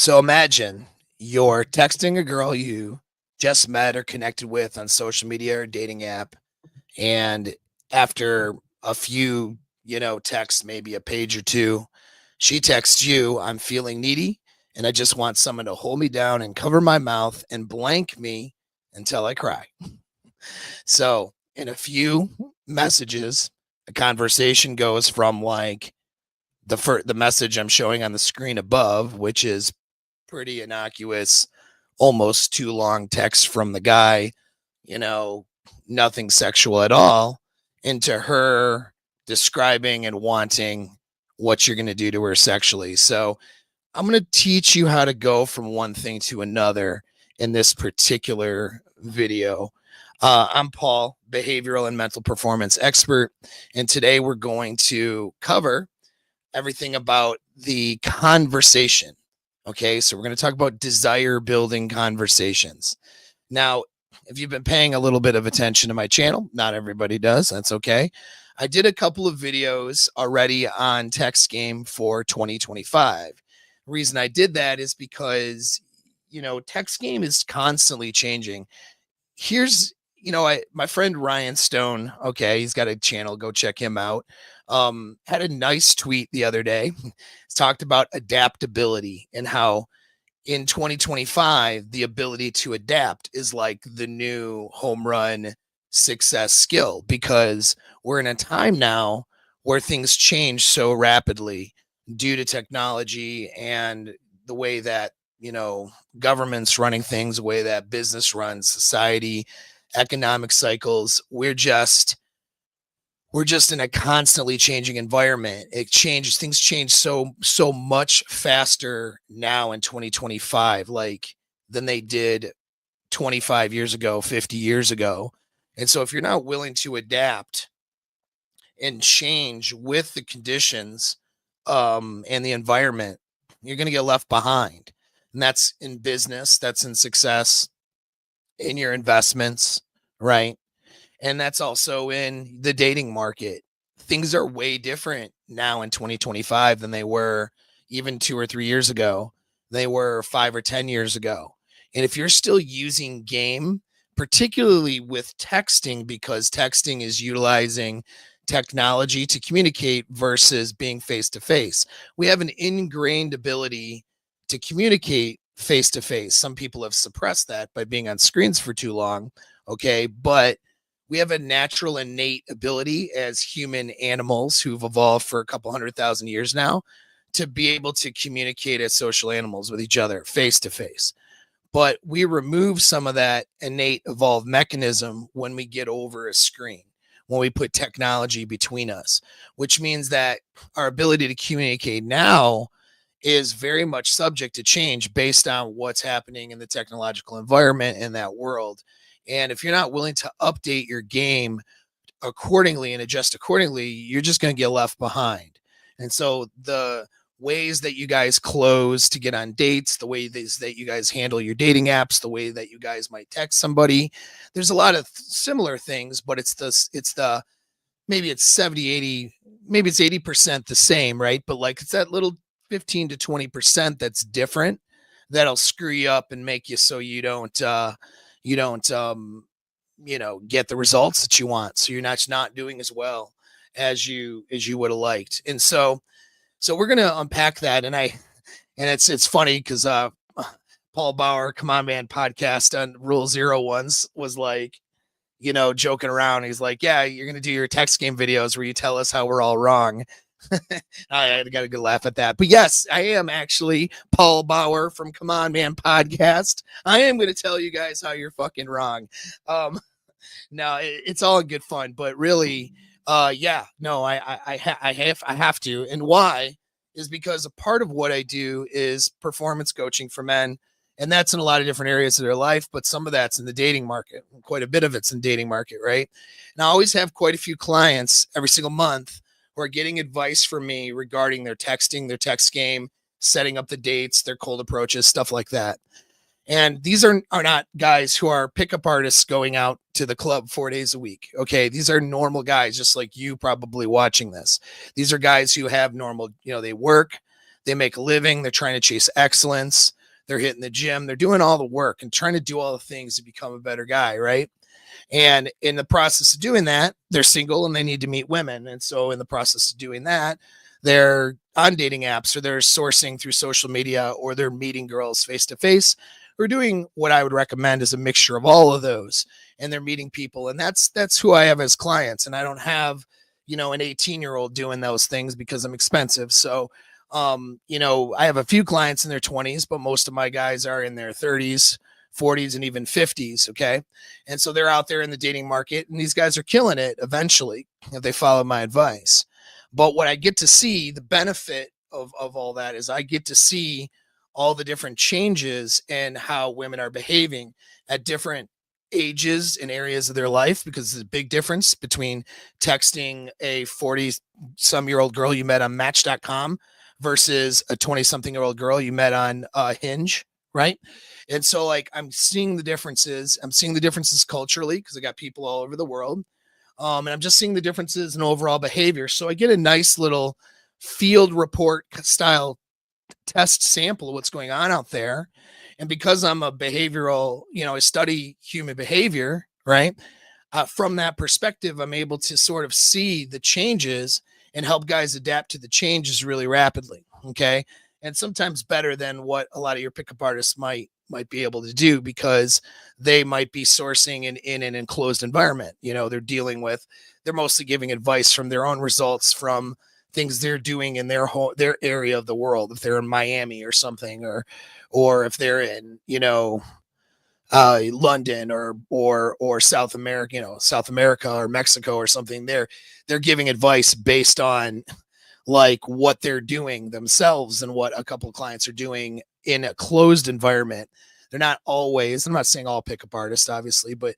So imagine you're texting a girl you just met or connected with on social media or dating app. And after a few, texts, maybe a page or two, she texts you, I'm feeling needy and I just want someone to hold me down and cover my mouth and blank me until I cry. So in a few messages, the conversation goes from like the message I'm showing on the screen above, which is pretty innocuous, almost too long text from the guy, you know, nothing sexual at all, into her describing and wanting what you're going to do to her sexually. So I'm going to teach you how to go from one thing to another in this particular video. I'm Paul, behavioral and mental performance expert, and today we're going to cover everything about the conversation. Okay, so we're going to talk about desire building conversations. Now, if you've been paying a little bit of attention to my channel, not everybody does, that's okay. I did a couple of videos already on text game for 2025. The reason I did that is because, text game is constantly changing. Here's, my friend Ryan Stone, okay, he's got a channel, go check him out. Had a nice tweet the other day. He's talked about adaptability and how in 2025 the ability to adapt is like the new home run success skill, because we're in a time now where things change so rapidly due to technology and the way that government's running things, the way that business runs, society, economic cycles. We're just in a constantly changing environment. Things change so much faster now in 2025, like than they did 25 years ago, 50 years ago. And so if you're not willing to adapt and change with the conditions and the environment, you're going to get left behind. And that's in business, that's in success, in your investments, right? And that's also in the dating market. Things are way different now in 2025 than they were even 2 or 3 years ago. They were 5 or 10 years ago. And if you're still using game, particularly with texting, because texting is utilizing technology to communicate versus being face to face, we have an ingrained ability to communicate face to face. Some people have suppressed that by being on screens for too long. Okay. But we have a natural innate ability as human animals who've evolved for a couple 100,000 years now to be able to communicate as social animals with each other face to face. But we remove some of that innate evolved mechanism when we get over a screen, when we put technology between us, which means that our ability to communicate now is very much subject to change based on what's happening in the technological environment in that world. And if you're not willing to update your game accordingly and adjust accordingly, you're just going to get left behind. And so the ways that you guys close to get on dates, the way that you guys handle your dating apps, the way that you guys might text somebody, there's a lot of similar things, but it's the maybe it's 70, 80, maybe it's 80% the same, right? But like it's that little 15 to 20% that's different that'll screw you up and make you so you don't get the results that you want. So you're not doing as well as you would have liked. And so we're gonna unpack that. And it's funny because Paul Bauer, Come On Man podcast on Rule Zero once was like, joking around. He's like, yeah, you're going to do your text game videos where you tell us how we're all wrong. I got a good laugh at that. But yes, I am actually Paul Bauer from Come On Man podcast. I am going to tell you guys how you're fucking wrong. No, it's all in good fun, but really, yeah, no, I have to. And why is because a part of what I do is performance coaching for men. And that's in a lot of different areas of their life, but some of that's in the dating market. Quite a bit of it's in dating market, right? And I always have quite a few clients every single month who are getting advice from me regarding their texting, their text game, setting up the dates, their cold approaches, stuff like that. And these are not guys who are pickup artists going out to the club 4 days a week. Okay. These are normal guys, just like you probably watching this. These are guys who have normal, they work, They make a living. They're trying to chase excellence. They're hitting the gym. They're doing all the work and trying to do all the things to become a better guy, right? And in the process of doing that, they're single and they need to meet women. And so in the process of doing that, they're on dating apps or they're sourcing through social media or they're meeting girls face to face or doing what I would recommend is a mixture of all of those. And they're meeting people. And that's who I have as clients. And I don't have, an 18-year-old doing those things because I'm expensive. So I have a few clients in their 20s, but most of my guys are in their 30s, 40s, and even 50s. Okay. And so they're out there in the dating market, and these guys are killing it eventually if they follow my advice. But what I get to see, the benefit of all that is I get to see all the different changes and how women are behaving at different ages and areas of their life, because there's a big difference between texting a 40 some year old girl you met on match.com versus a 20 something year old girl you met on Hinge, right? And so like I'm seeing the differences. I'm seeing the differences culturally because I got people all over the world. And I'm just seeing the differences in overall behavior. So I get a nice little field report style test sample of what's going on out there. And because I'm a behavioral, I study human behavior, right? From that perspective, I'm able to sort of see the changes and help guys adapt to the changes really rapidly. Okay. And sometimes better than what a lot of your pickup artists might be able to do, because they might be sourcing in an enclosed environment. They're mostly giving advice from their own results from things they're doing in their area of the world. If they're in Miami or something, or if they're in, London or South America, South America or Mexico or something, they're giving advice based on like what they're doing themselves and what a couple of clients are doing in a closed environment. They're not always, I'm not saying all pickup artists, obviously, but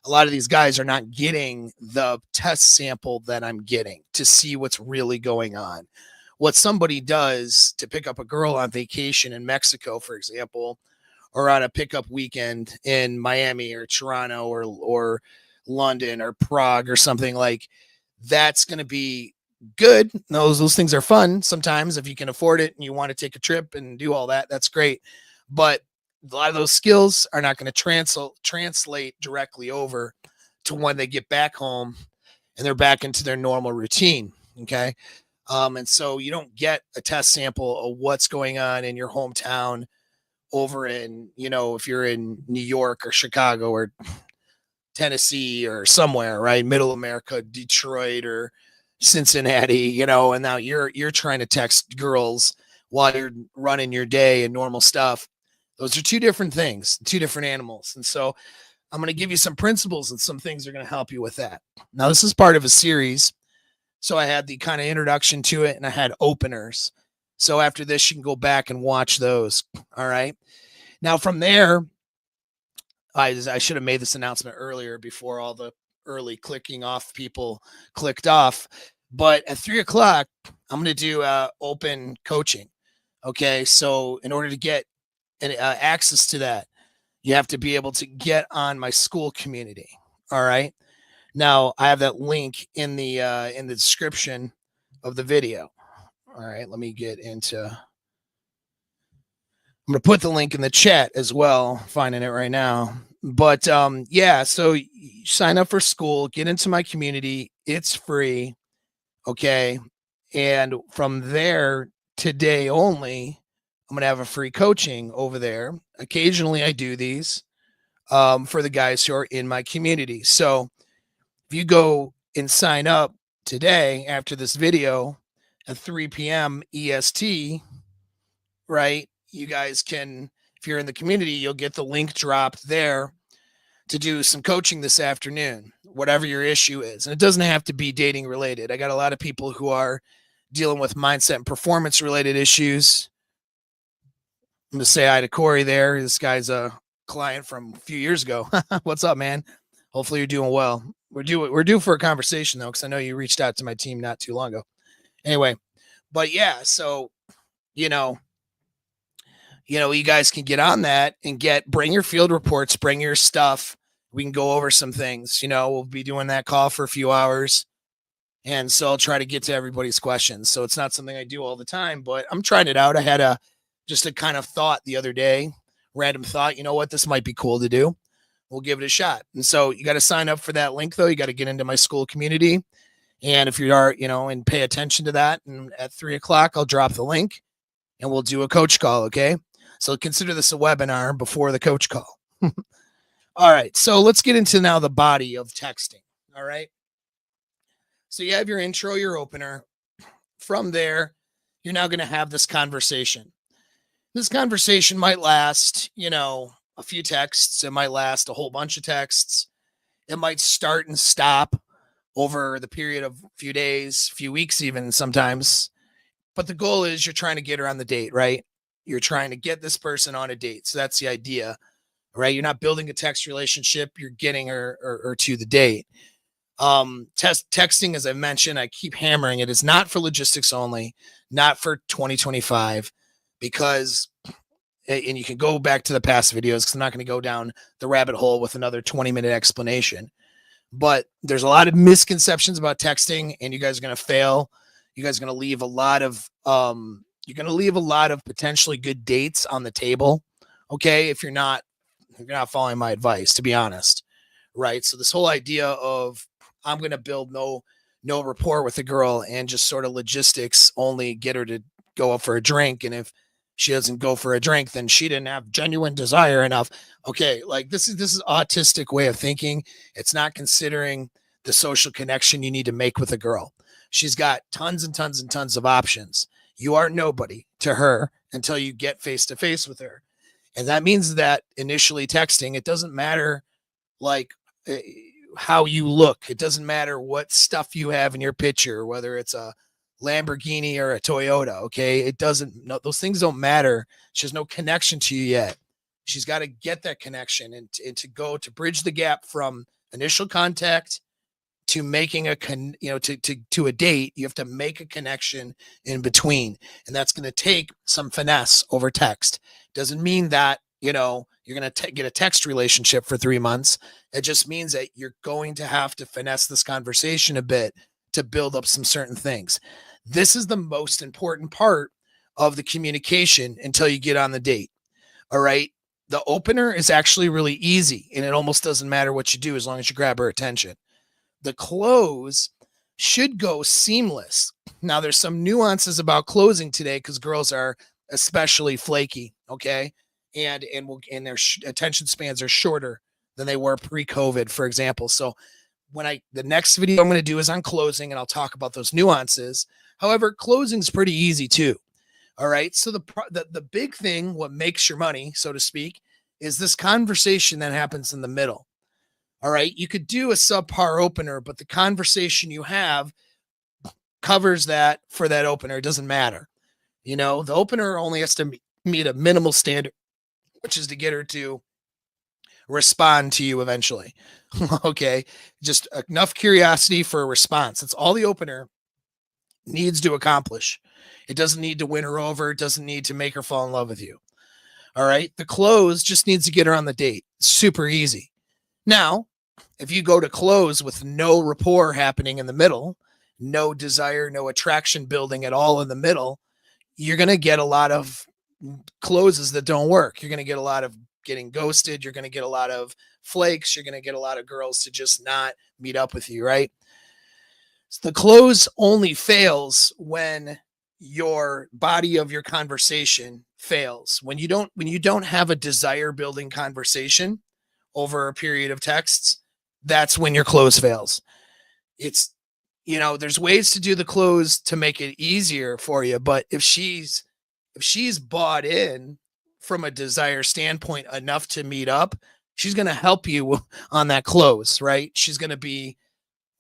a lot of these guys are not getting the test sample that I'm getting to see what's really going on. What somebody does to pick up a girl on vacation in Mexico, for example, or on a pickup weekend in Miami or Toronto or London or Prague or something, like that's going to be good. Those things are fun sometimes if you can afford it and you want to take a trip and do all that. That's great. But a lot of those skills are not going to translate directly over to when they get back home and they're back into their normal routine. Okay. And so you don't get a test sample of what's going on in your hometown over in, if you're in New York or Chicago or Tennessee or somewhere, right? Middle America, Detroit or Cincinnati, and now you're trying to text girls while you're running your day and normal stuff. Those are two different things, two different animals. And so I'm going to give you some principles and some things are going to help you with that. Now, this is part of a series. So I had the kind of introduction to it and I had openers. So after this, you can go back and watch those. All right. Now from there, I should have made this announcement earlier before all the early clicking off people clicked off. But at 3:00, I'm going to do open coaching. Okay. So in order to get access to that, you have to be able to get on my school community. All right. Now I have that link in the description of the video. All right. Let me get into. I'm going to put the link in the chat as well. Finding it right now. But yeah, so you sign up for school, get into my community. It's free. Okay. And from there, today only, I'm going to have a free coaching over there. Occasionally I do these for the guys who are in my community. So if you go and sign up today after this video at 3 p.m. EST, right? You guys can, if you're in the community, you'll get the link dropped there to do some coaching this afternoon, whatever your issue is. And it doesn't have to be dating related. I got a lot of people who are dealing with mindset and performance related issues. I'm going to say hi to Corey there. This guy's a client from a few years ago. What's up, man? Hopefully you're doing well. We're due for a conversation though, because I know you reached out to my team not too long ago. Anyway, but yeah, so you guys can get on that and bring your field reports, bring your stuff. We can go over some things. We'll be doing that call for a few hours. And so I'll try to get to everybody's questions. So it's not something I do all the time, but I'm trying it out. I had just a kind of thought the other day, random thought, you know what, this might be cool to do. We'll give it a shot. And so you got to sign up for that link though. You got to get into my school community. And if you are, and pay attention to that. And at 3:00, I'll drop the link and we'll do a coach call. Okay. So consider this a webinar before the coach call. All right. So let's get into now the body of texting. All right. So you have your intro, your opener. From there, you're now going to have this conversation. This conversation might last, a few texts. It might last a whole bunch of texts. It might start and stop over the period of a few days, few weeks, even sometimes. But the goal is you're trying to get her on the date, right? You're trying to get this person on a date. So that's the idea, right? You're not building a text relationship. You're getting her or to the date. Texting, as I mentioned, I keep hammering it, is not for logistics only, not for 2025, because, and you can go back to the past videos because I'm not going to go down the rabbit hole with another 20-minute explanation. But there's a lot of misconceptions about texting, and you guys are going to fail. You guys are going to leave a lot of potentially good dates on the table. Okay, if you're not following my advice, to be honest, right? So this whole idea of I'm going to build no rapport with a girl and just sort of logistics only get her to go up for a drink, and if she doesn't go for a drink, then she didn't have genuine desire enough. Okay, like this is autistic way of thinking. It's not considering the social connection you need to make with a girl. She's got tons and tons and tons of options. You are nobody to her until you get face to face with her. And that means that initially texting, it doesn't matter like how you look. It doesn't matter what stuff you have in your picture, whether it's a Lamborghini or a Toyota. Okay. It doesn't, no, those things don't matter. She has no connection to you yet. She's got to get that connection and to go to bridge the gap from initial contact to making to a date. You have to make a connection in between, and that's going to take some finesse over text. Doesn't mean that you're going to get a text relationship for 3 months. It just means that you're going to have to finesse this conversation a bit to build up some certain things. This is the most important part of the communication until you get on the date. All right. The opener is actually really easy, and it almost doesn't matter what you do as long as you grab her attention. The close should go seamless. Now, there's some nuances about closing today because girls are especially flaky. Okay. And their attention spans are shorter than they were pre-COVID, for example. So the next video I'm going to do is on closing, and I'll talk about those nuances. However, closing is pretty easy too. All right. So the big thing, what makes your money, so to speak, is this conversation that happens in the middle. All right. You could do a subpar opener, but the conversation you have covers that for that opener. It doesn't matter. The opener only has to meet a minimal standard, which is to get her to respond to you eventually. Okay. Just enough curiosity for a response. That's all the opener needs to accomplish. It doesn't need to win her over. It doesn't need to make her fall in love with you. All right. The close just needs to get her on the date. It's super easy. Now, if you go to close with no rapport happening in the middle, no desire, no attraction building at all in the middle, you're going to get a lot of closes that don't work. You're going to get a lot of getting ghosted. You're going to get a lot of flakes. You're going to get a lot of girls to just not meet up with you, right? So the close only fails when your body of your conversation fails. When you don't have a desire building conversation over a period of texts, that's when your close fails. It's, there's ways to do the close to make it easier for you. But if she's bought in from a desire standpoint enough to meet up, she's going to help you on that close, right? She's going to be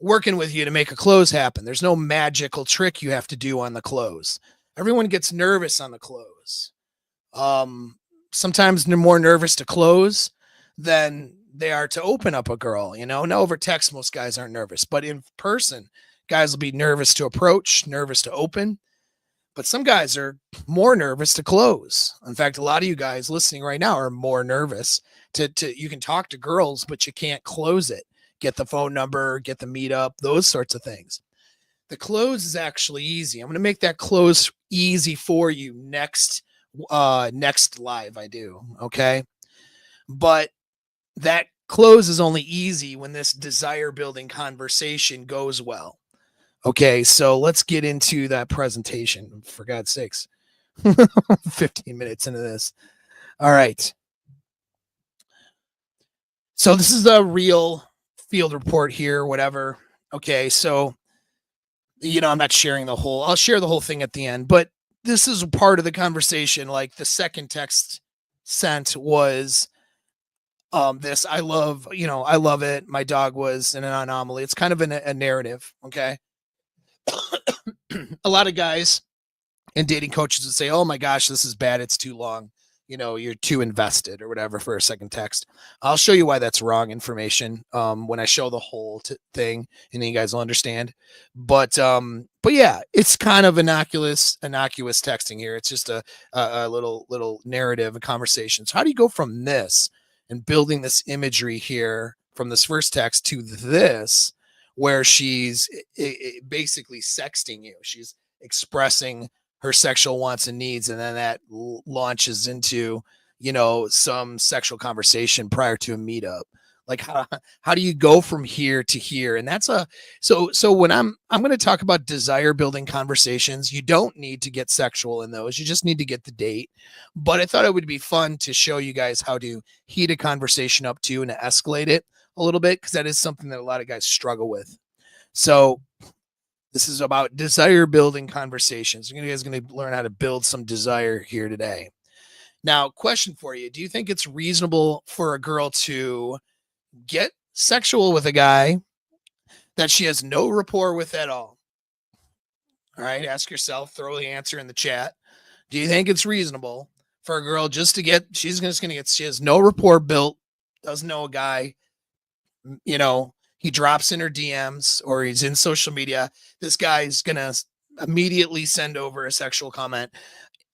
working with you to make a close happen. There's no magical trick you have to do on the close. Everyone gets nervous on the close. Sometimes they're more nervous to close than they are to open up a girl. Now over text, most guys aren't nervous, but in person, guys will be nervous to approach, nervous to open. But some guys are more nervous to close. In fact, a lot of you guys listening right now are more nervous to you can talk to girls, but you can't close it. Get the phone number, get the meetup, those sorts of things. The close is actually easy. I'm going to make that close easy for you next live I do, okay? But that close is only easy when this desire building conversation goes well. Okay, so let's get into that presentation. For God's sakes, 15 minutes into this. All right. So this is a real field report here, whatever. Okay, so, I'm not sharing I'll share the whole thing at the end, but this is part of the conversation. Like the second text sent was, this, I love it. My dog was an anomaly. It's kind of a narrative. Okay. A lot of guys and dating coaches would say, "Oh my gosh, this is bad. It's too long. You're too invested or whatever for a second text." I'll show you why that's wrong information when I show the whole thing, and then you guys will understand. But yeah, it's kind of innocuous texting here. It's just a little narrative, a conversation. So how do you go from this and building this imagery here from this first text to this, where she's basically sexting you? She's expressing her sexual wants and needs, and then that launches into some sexual conversation prior to a meetup. Like how do you go from here to here? And that's so when I'm going to talk about desire building conversations, you don't need to get sexual in those. You just need to get the date. But I thought it would be fun to show you guys how to heat a conversation up to and to escalate it a little bit, because that is something that a lot of guys struggle with. So this is about desire building conversations. You guys are going to learn how to build some desire here today. Now, question for you. Do you think it's reasonable for a girl to get sexual with a guy that she has no rapport with at all? All right. Ask yourself, throw the answer in the chat. Do you think it's reasonable for a girl just to get, she has no rapport built, doesn't know a guy, he drops in her DMs or he's in social media. This guy's going to immediately send over a sexual comment.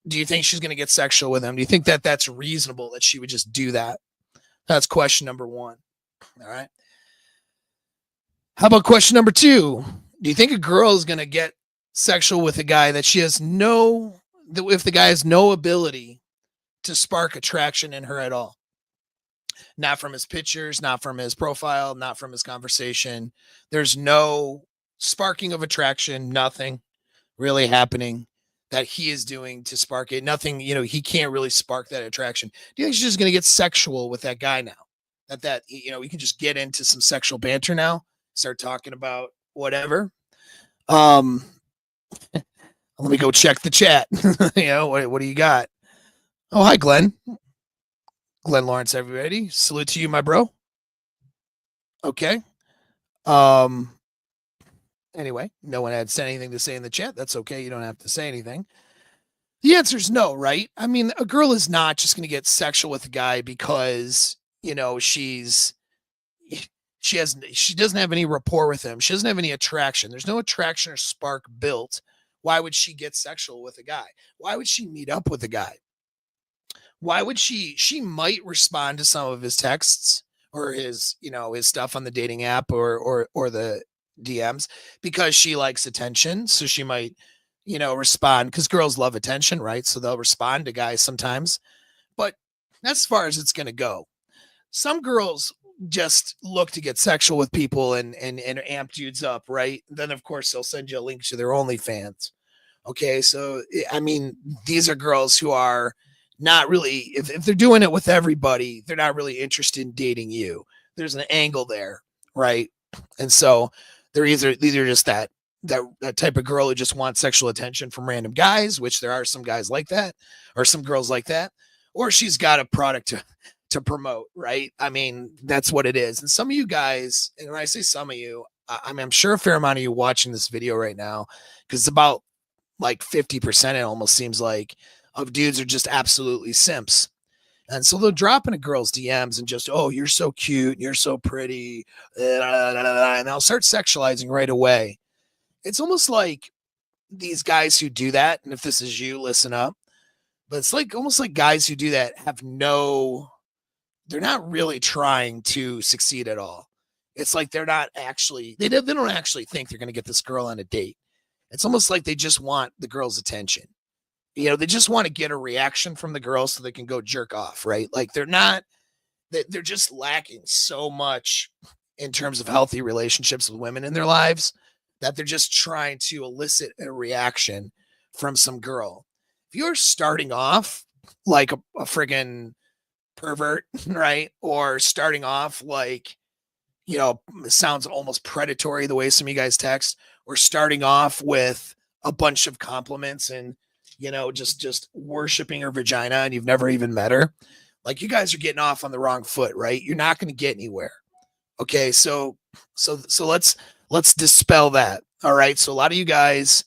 Do you think she's going to get sexual with him? Do you think that that's reasonable that she would just do that? That's question number one. All right. How about question number two? Do you think a girl is going to get sexual with a guy that if the guy has no ability to spark attraction in her at all? Not from his pictures, not from his profile, not from his conversation. There's no sparking of attraction, nothing really happening that he is doing to spark it. Nothing, he can't really spark that attraction. Do you think she's just going to get sexual with that guy now? We can just get into some sexual banter now, start talking about whatever. Let me go check the chat. What do you got? Oh, hi, Glenn. Glenn Lawrence, everybody. Salute to you, my bro. Okay. Anyway, no one had said anything to say in the chat. That's okay. You don't have to say anything. The answer is no, right? I mean, a girl is not just going to get sexual with a guy because, she doesn't have any rapport with him. She doesn't have any attraction. There's no attraction or spark built. Why would she get sexual with a guy? Why would she meet up with a guy? Why would she might respond to some of his texts or his stuff on the dating app or the DMs because she likes attention. So she might, respond, because girls love attention, right? So they'll respond to guys sometimes, but that's as far as it's going to go. Some girls just look to get sexual with people and amp dudes up, right? Then of course they'll send you a link to their OnlyFans. Okay. So, I mean, these are girls who are not really, if they're doing it with everybody, they're not really interested in dating you. There's an angle there, right? And so they're either just that type of girl who just wants sexual attention from random guys, which there are some guys like that, or some girls like that, or she's got a product to promote, right? I mean, that's what it is. And some of you guys, and when I say some of you, I'm sure a fair amount of you watching this video right now, because it's about like 50%, it almost seems like, of dudes are just absolutely simps. And so they'll drop into girls' DMs and just, oh, you're so cute, you're so pretty, and they'll start sexualizing right away. It's almost like these guys who do that, and if this is you, listen up, but it's like almost like guys who do that they're not really trying to succeed at all. It's like they're not actually, they don't actually think they're going to get this girl on a date. It's almost like they just want the girl's attention. They just want to get a reaction from the girl so they can go jerk off, right? Like they're just lacking so much in terms of healthy relationships with women in their lives that they're just trying to elicit a reaction from some girl. If you're starting off like a friggin' pervert, right? Or starting off like, it sounds almost predatory the way some of you guys text, or starting off with a bunch of compliments and, just worshiping her vagina and you've never even met her. Like, you guys are getting off on the wrong foot, right? You're not going to get anywhere. Okay. So let's dispel that. All right. So a lot of you guys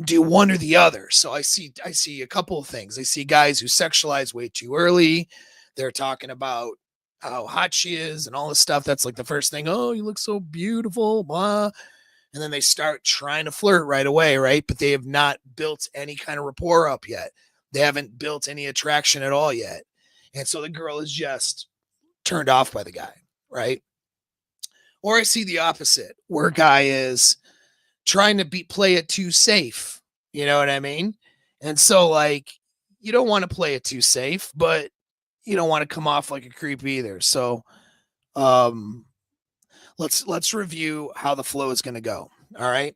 do one or the other. So I see a couple of things. I see guys who sexualize way too early. They're talking about how hot she is and all this stuff. That's like the first thing. Oh, you look so beautiful, blah. And then they start trying to flirt right away, right? But they have not built any kind of rapport up yet. They haven't built any attraction at all yet. And so the girl is just turned off by the guy, right? Or I see the opposite, where a guy is trying to play it too safe. You know what I mean? And so, like, you don't want to play it too safe, but you don't want to come off like a creep either. So let's review how the flow is going to go. All right.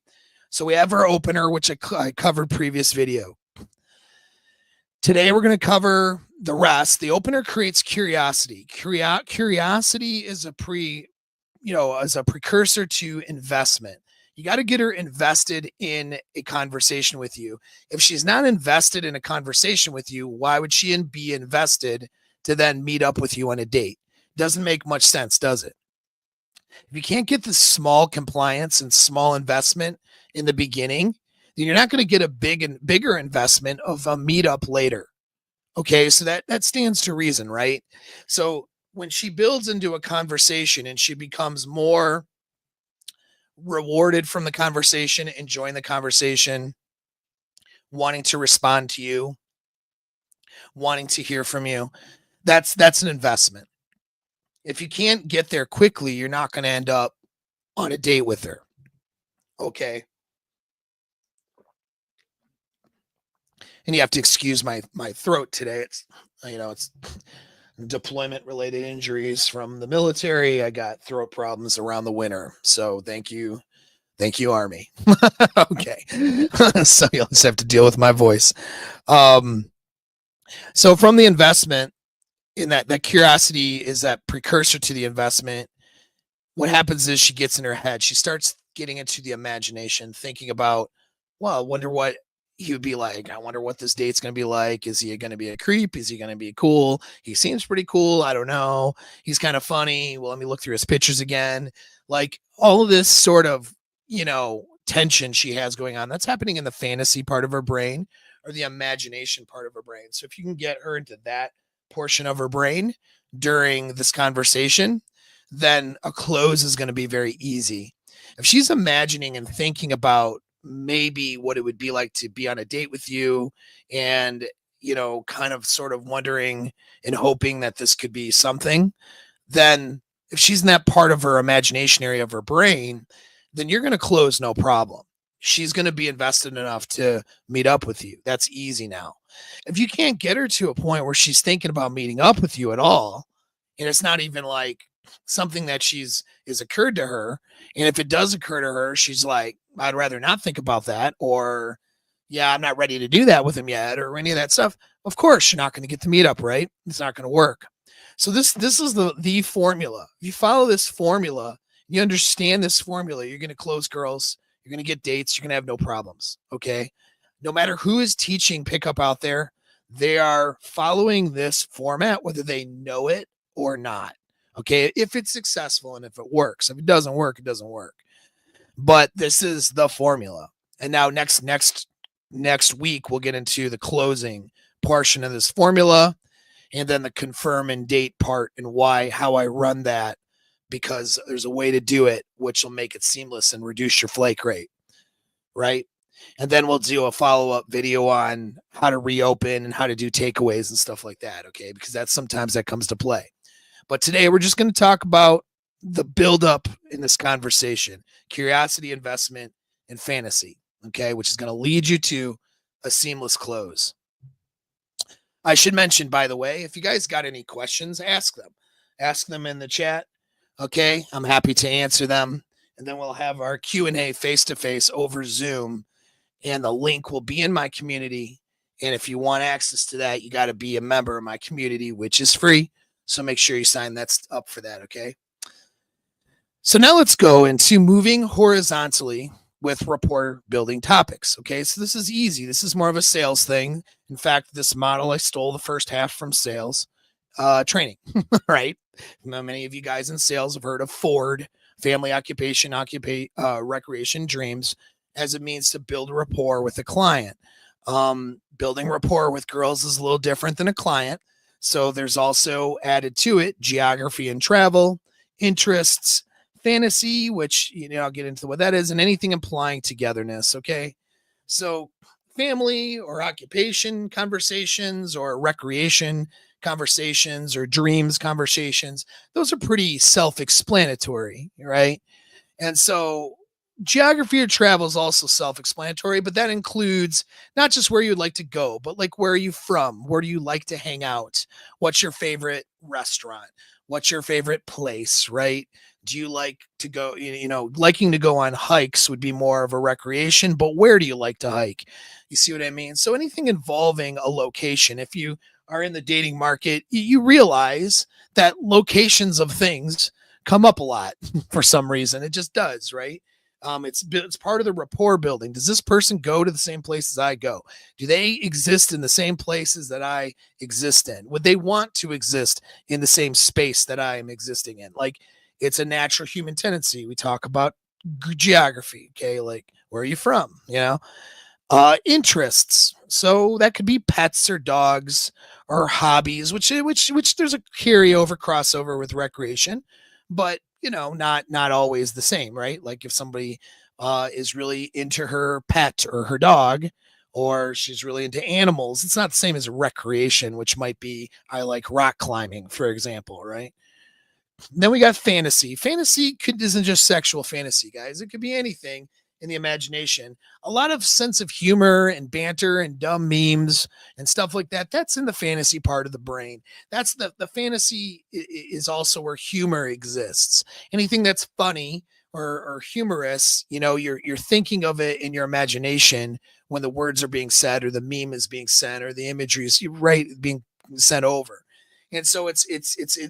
So we have our opener, which I covered previous video. Today we're going to cover the rest. The opener creates curiosity. Curiosity is a precursor to investment. You got to get her invested in a conversation with you. If she's not invested in a conversation with you, why would she be invested to then meet up with you on a date? Doesn't make much sense, does it? If you can't get the small compliance and small investment in the beginning, then you're not going to get a bigger investment of a meetup later. Okay, so that stands to reason, right? So when she builds into a conversation and she becomes more rewarded from the conversation, enjoying the conversation, wanting to respond to you, wanting to hear from you, that's an investment. If you can't get there quickly, you're not going to end up on a date with her. Okay. And you have to excuse my throat today. It's deployment related injuries from the military. I got throat problems around the winter. So thank you, Army. Okay. So you'll just have to deal with my voice. So from the investment, in that curiosity is that precursor to the investment. What happens is she gets in her head. She starts getting into the imagination, thinking about, well, I wonder what he would be like. I wonder what this date's going to be like. Is he going to be a creep? Is he going to be cool? He seems pretty cool. I don't know. He's kind of funny. Well, let me look through his pictures again. Like all of this sort of, tension she has going on. That's happening in the fantasy part of her brain or the imagination part of her brain. So if you can get her into that portion of her brain during this conversation, then a close is going to be very easy. If she's imagining and thinking about maybe what it would be like to be on a date with you and, kind of sort of wondering and hoping that this could be something, then if she's in that part of her imagination area of her brain, then you're going to close no problem. She's going to be invested enough to meet up with you. That's easy now. If you can't get her to a point where she's thinking about meeting up with you at all, and it's not even like something that is occurred to her, and if it does occur to her, she's like, I'd rather not think about that, or yeah, I'm not ready to do that with him yet, or any of that stuff. Of course, you're not going to get the meetup, right? It's not going to work. So this is the formula. If you follow this formula, you understand this formula, you're going to close girls. You're going to get dates. You're going to have no problems. Okay. No matter who is teaching pickup out there, they are following this format, whether they know it or not. Okay. If it's successful and if it works, if it doesn't work, it doesn't work. But this is the formula. And now next week, we'll get into the closing portion of this formula and then the confirm and date part and how I run that, because there's a way to do it, which will make it seamless and reduce your flake rate. Right. And then we'll do a follow-up video on how to reopen and how to do takeaways and stuff like that. Okay. Because sometimes that comes to play. But today we're just going to talk about the buildup in this conversation, curiosity, investment, and fantasy. okay, which is going to lead you to a seamless close. I should mention, by the way, if you guys got any questions, ask them. Ask them in the chat. Okay, I'm happy to answer them. And then we'll have our Q&A face-to-face over Zoom, and the link will be in my community. And if you want access to that, you got to be a member of my community, which is free. So make sure you sign that's up for that, okay? So now let's go into moving horizontally with rapport building topics. Okay, so this is easy. This is more of a sales thing. In fact, this model I stole the first half from sales training, right? Now, many of you guys in sales have heard of Ford, family, occupation, recreation, dreams, as it means to build rapport with a client. Building rapport with girls is a little different than a client. So there's also added to it geography and travel, interests, fantasy, which, I'll get into what that is, and anything implying togetherness. Okay. So family or occupation conversations or recreation conversations or dreams conversations, those are pretty self-explanatory, right? And so geography or travel is also self-explanatory, but that includes not just where you'd like to go, but like, where are you from? Where do you like to hang out? What's your favorite restaurant? What's your favorite place, right? Do you like to go, liking to go on hikes would be more of a recreation, but where do you like to hike? You see what I mean? So anything involving a location, if you are in the dating market, you realize that locations of things come up a lot for some reason. It just does, right? It's part of the rapport building. Does this person go to the same places I go? Do they exist in the same places that I exist in? Would they want to exist in the same space that I am existing in? Like, it's a natural human tendency. We talk about geography, okay? Like, where are you from? Interests. So that could be pets or dogs or hobbies, which there's a carryover crossover with recreation, but not always the same, right? Like, if somebody is really into her pet or her dog, or she's really into animals, it's not the same as recreation, which might be, I like rock climbing, for example, right? Then we got fantasy. Fantasy isn't just sexual fantasy, guys. It could be anything in the imagination. A lot of sense of humor and banter and dumb memes and stuff like that. That's in the fantasy part of the brain. That's the fantasy is also where humor exists. Anything that's funny or humorous, you're thinking of it in your imagination when the words are being said, or the meme is being sent, or the imagery is being sent over. And so it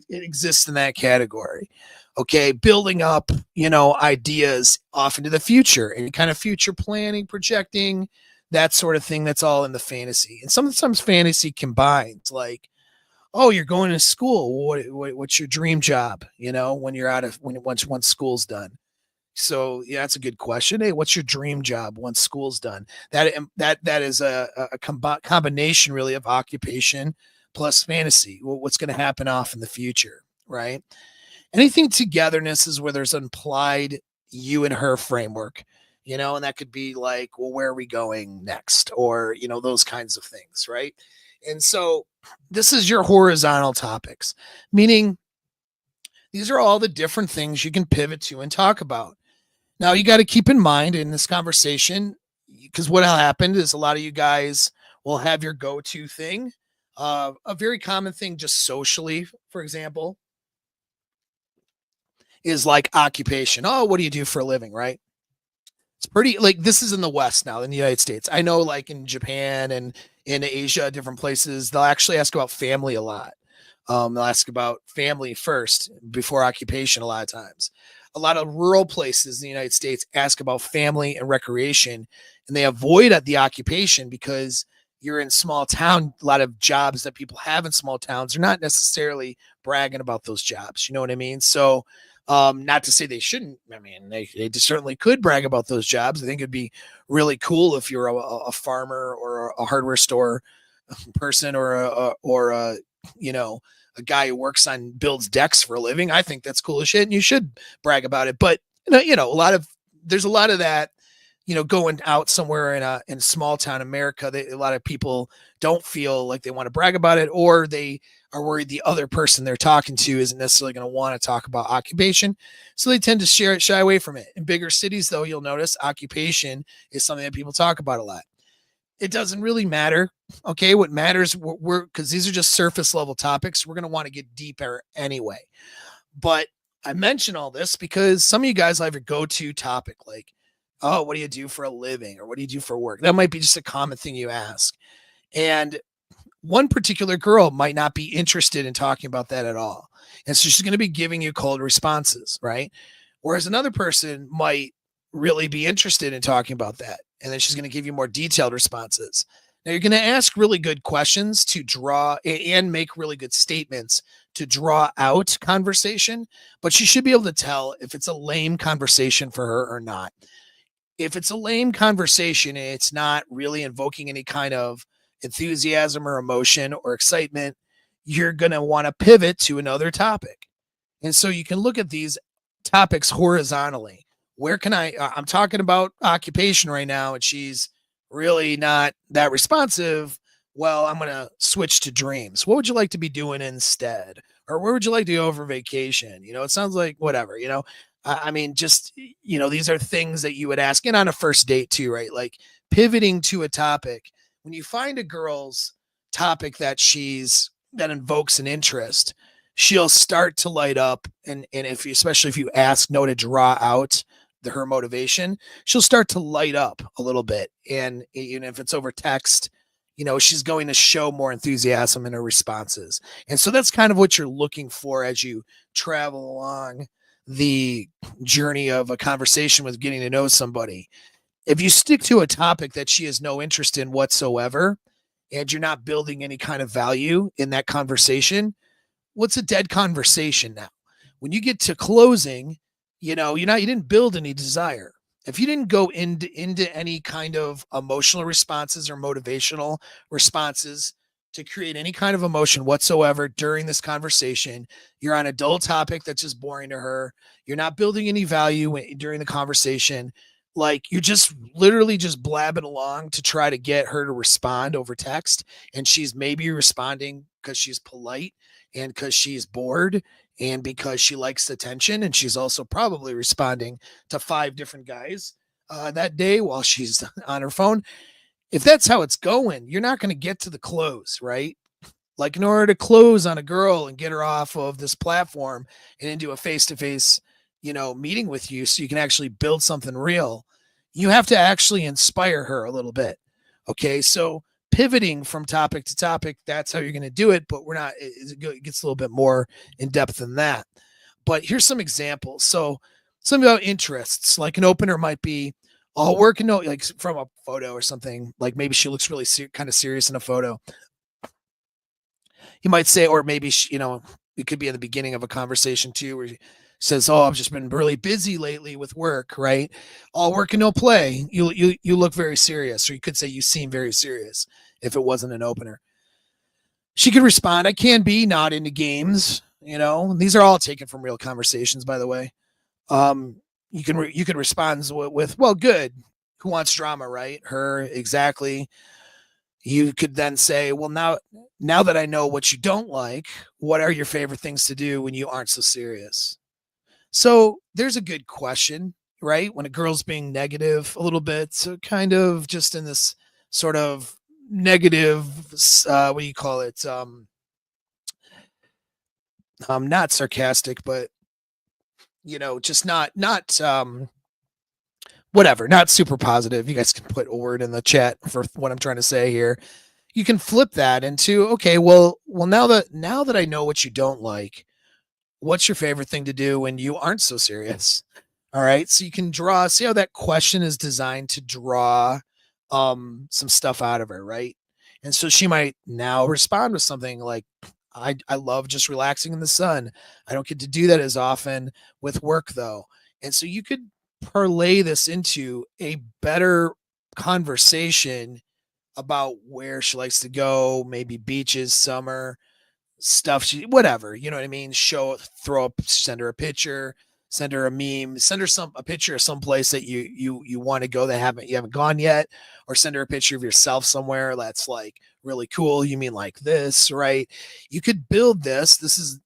exists in that category. Okay, building up, ideas off into the future, any kind of future planning, projecting, that sort of thing. That's all in the fantasy. And sometimes fantasy combines, like, oh, you're going to school. What's your dream job? When you're once school's done. So yeah, that's a good question. Hey, what's your dream job once school's done? That is a combination, really, of occupation plus fantasy. What's going to happen off in the future, right? Anything togetherness is where there's implied you and her framework, and that could be like, well, where are we going next? Or, those kinds of things, right? And so this is your horizontal topics, meaning these are all the different things you can pivot to and talk about. Now, you got to keep in mind in this conversation, because what happened is a lot of you guys will have your go-to thing. A very common thing just socially, for example, is like occupation. Oh, what do you do for a living, right? It's pretty, like, this is in the West now, in the United States. I know, like, in Japan and in Asia, different places, they'll actually ask about family a lot. They'll ask about family first before occupation a lot of times. A lot of rural places in the United States ask about family and recreation, and they avoid the occupation because you're in small town. A lot of jobs that people have in small towns are not necessarily bragging about those jobs. You know what I mean? So, not to say they shouldn't. I mean, they certainly could brag about those jobs. I think it'd be really cool if you're a farmer or a hardware store person, or a guy who builds decks for a living. I think that's cool as shit, and you should brag about it. But there's a lot of that, going out somewhere in small town America, a lot of people don't feel like they want to brag about it, or they are worried the other person they're talking to isn't necessarily going to want to talk about occupation. So they tend to shy away from it. In bigger cities, though, you'll notice occupation is something that people talk about a lot. It doesn't really matter. Okay. What matters, because these are just surface level topics. We're going to want to get deeper anyway. But I mention all this because some of you guys have your go-to topic, like, oh, what do you do for a living? Or what do you do for work? That might be just a common thing you ask. And one particular girl might not be interested in talking about that at all. And so she's going to be giving you cold responses, right? Whereas another person might really be interested in talking about that. And then she's going to give you more detailed responses. Now you're going to ask really good questions to draw and make really good statements to draw out conversation, but she should be able to tell if it's a lame conversation for her or not. If it's a lame conversation, it's not really invoking any kind of enthusiasm or emotion or excitement, you're going to want to pivot to another topic. And so you can look at these topics horizontally. Where can I'm talking about occupation right now, and she's really not that responsive. Well, I'm going to switch to dreams. What would you like to be doing instead? Or where would you like to go for vacation? It sounds like whatever, I mean, just, these are things that you would ask, and on a first date too, right? Like pivoting to a topic. When you find a girl's topic that invokes an interest, she'll start to light up. And especially if you ask no to draw out her motivation, she'll start to light up a little bit. And if it's over text, she's going to show more enthusiasm in her responses. And so that's kind of what you're looking for as you travel along the journey of a conversation with getting to know somebody. If you stick to a topic that she has no interest in whatsoever, and you're not building any kind of value in that conversation, what's a dead conversation now? When you get to closing, you didn't build any desire. If you didn't go into any kind of emotional responses or motivational responses to create any kind of emotion whatsoever during this conversation, you're on a dull topic that's just boring to her. You're not building any value during the conversation. Like you're just literally just blabbing along to try to get her to respond over text. And she's maybe responding because she's polite and because she's bored and because she likes attention. And she's also probably responding to 5 different guys that day while she's on her phone. If that's how it's going, you're not going to get to the close, right? Like in order to close on a girl and get her off of this platform and into a face-to-face, meeting with you so you can actually build something real, you have to actually inspire her a little bit. Okay. So pivoting from topic to topic, that's how you're going to do it. But it gets a little bit more in depth than that. But here's some examples. So some about interests, like an opener might be, all work and no, like from a photo or something, like maybe she looks really kind of serious in a photo. You might say, or maybe, it could be in the beginning of a conversation too, where says, oh, I've just been really busy lately with work, right? All work and no play. You look very serious, or you could say you seem very serious if it wasn't an opener. She could respond, I can be not into games, these are all taken from real conversations, by the way. You can respond with, well, good. Who wants drama, right? Her, exactly. You could then say, well, now that I know what you don't like, what are your favorite things to do when you aren't so serious? So there's a good question, right? When a girl's being negative a little bit, so kind of just in this sort of negative, what do you call it? Not sarcastic, but just not whatever, not super positive. You guys can put a word in the chat for what I'm trying to say here. You can flip that into, okay, well, now that I know what you don't like, what's your favorite thing to do when you aren't so serious? All right. So you can see how that question is designed to draw some stuff out of her, right? And so she might now respond with something like, I love just relaxing in the sun. I don't get to do that as often with work though. And so you could parlay this into a better conversation about where she likes to go, maybe beaches, summer, stuff, whatever, you know what I mean? Send her a picture, Send her a meme, send her a picture of some place that you want to go that you haven't gone yet, or send her a picture of yourself somewhere that's like really cool. You mean like this, right? You could build this. This is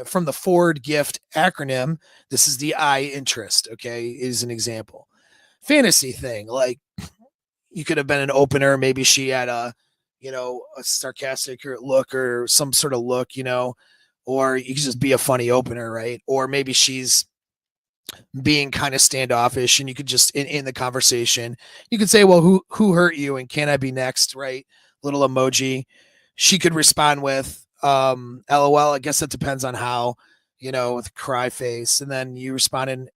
from the Ford gift acronym. This is the I interest, okay, is an example. Fantasy thing, like you could have been an opener. Maybe she had a sarcastic look or some sort of look, or you could just be a funny opener, right? Or maybe she's being kind of standoffish, and you could just in the conversation you could say, well, who hurt you and can I be next, right? Little emoji. She could respond with LOL. I guess that depends on how, with cry face, and then you respond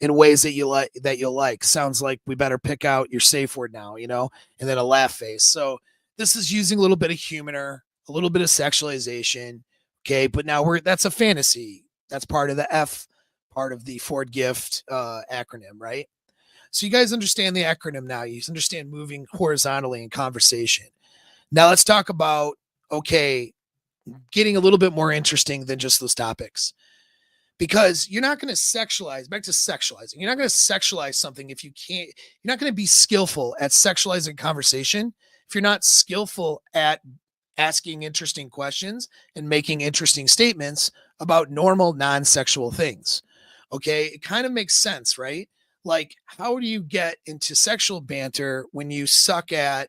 in ways that you'll like. Sounds like we better pick out your safe word now, and then a laugh face. So this is using a little bit of humor, a little bit of sexualization. Okay, but now that's a fantasy. That's part of the F part of the Ford gift acronym, right? So you guys understand the acronym now. You understand moving horizontally in conversation. Now let's talk about, okay, getting a little bit more interesting than just those topics. Because you're not going to sexualize, back to sexualizing. You're not going to sexualize something if you can't, you're not going to be skillful at sexualizing conversation if you're not skillful at asking interesting questions and making interesting statements about normal non-sexual things. Okay, it kind of makes sense, right? Like, how do you get into sexual banter when you suck at,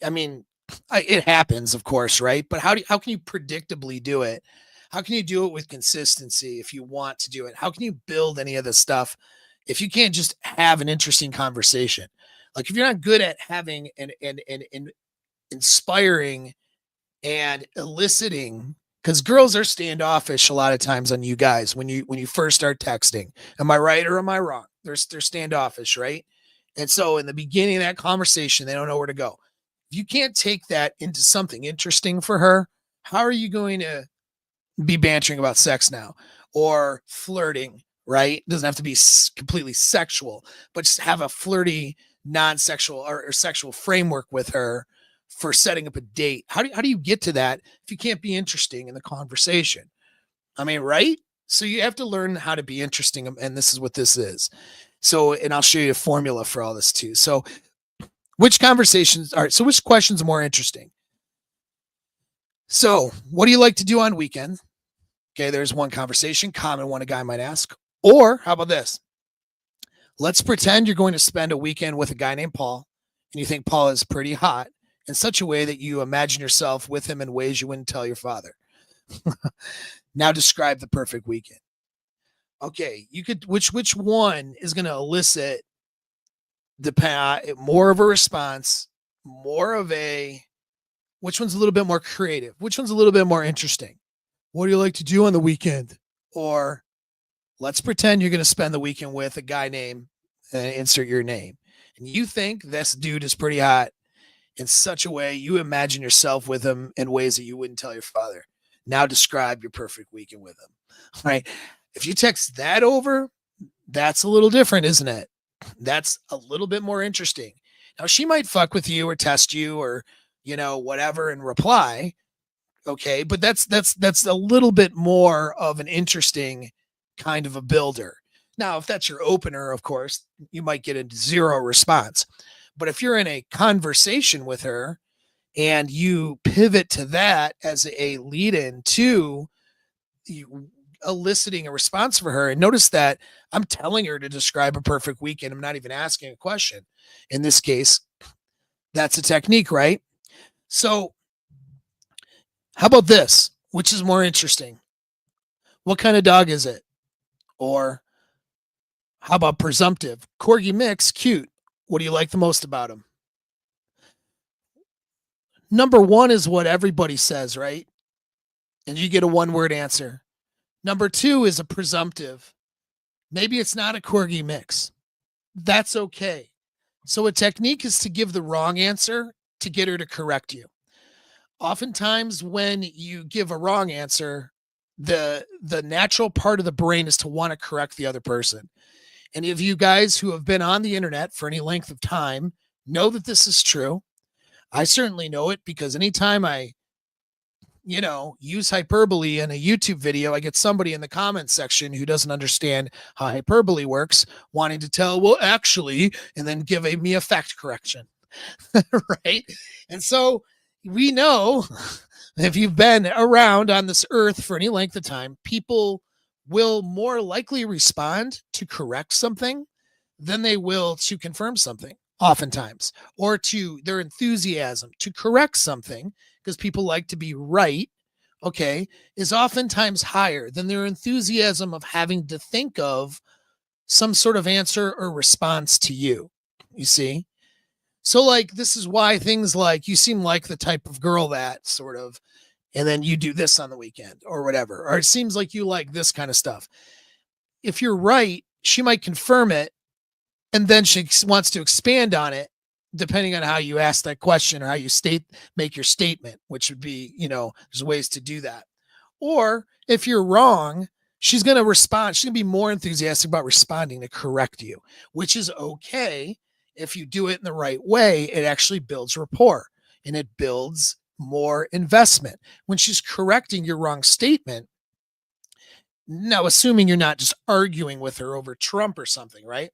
I mean, it happens, of course, right? But how can you predictably do it? How can you do it with consistency if you want to do it? How can you build any of this stuff if you can't just have an interesting conversation? Like, if you're not good at having an inspiring and eliciting, because girls are standoffish a lot of times on you guys when you first start texting. Am I right or am I wrong? They're standoffish, right? And so in the beginning of that conversation, they don't know where to go. If you can't take that into something interesting for her, how are you going to be bantering about sex now or flirting, right? It doesn't have to be completely sexual, but just have a flirty, non-sexual or sexual framework with her for setting up a date. How do you get to that if you can't be interesting in the conversation? I mean, right? So you have to learn how to be interesting, and this is what this is. So, and I'll show you a formula for all this too. So, which questions are more interesting? So, what do you like to do on weekends? Okay, there's one conversation, common one a guy might ask. Or how about this? Let's pretend you're going to spend a weekend with a guy named Paul, and you think Paul is pretty hot in such a way that you imagine yourself with him in ways you wouldn't tell your father. Now describe the perfect weekend. Okay, you could which one is going to elicit more of a response, more of a, which one's a little bit more creative, which one's a little bit more interesting? What do you like to do on the weekend? Or let's pretend you're going to spend the weekend with a guy named, insert your name, and you think this dude is pretty hot in such a way you imagine yourself with him in ways that you wouldn't tell your father. Now describe your perfect weekend with him. Right? If you text that over, that's a little different, isn't it? That's a little bit more interesting. Now she might fuck with you or test you or, whatever and reply. Okay. But that's a little bit more of an interesting kind of a builder. Now, if that's your opener, of course, you might get a zero response. But if you're in a conversation with her and you pivot to that as a lead in to eliciting a response for her, and notice that I'm telling her to describe a perfect weekend. I'm not even asking a question. In this case, that's a technique, right? So how about this? Which is more interesting? What kind of dog is it? Or how about presumptive? Corgi mix, cute. What do you like the most about him? Number one is what everybody says, right? And you get a one-word answer. Number two is a presumptive. Maybe it's not a corgi mix. That's okay. So a technique is to give the wrong answer to get her to correct you. Oftentimes when you give a wrong answer, the natural part of the brain is to want to correct the other person. Any of you guys who have been on the internet for any length of time know that this is true. I certainly know it because anytime I use hyperbole in a YouTube video, I get somebody in the comment section who doesn't understand how hyperbole works, wanting to tell, well, actually, and then give me a fact correction. Right? And so we know if you've been around on this earth for any length of time, people will more likely respond to correct something than they will to confirm something, oftentimes, or to their enthusiasm to correct something, because people like to be right, okay, is oftentimes higher than their enthusiasm of having to think of some sort of answer or response to you. You see? So, like, this is why things like, you seem like the type of girl that sort of, and then you do this on the weekend or whatever, or it seems like you like this kind of stuff. If you're right, she might confirm it, and then she wants to expand on it depending on how you ask that question or how you make your statement, which would be, there's ways to do that. Or if you're wrong, she's going to respond. She's going to be more enthusiastic about responding to correct you, which is okay. If you do it in the right way, it actually builds rapport and it builds more investment. When she's correcting your wrong statement, now assuming you're not just arguing with her over Trump or something, right?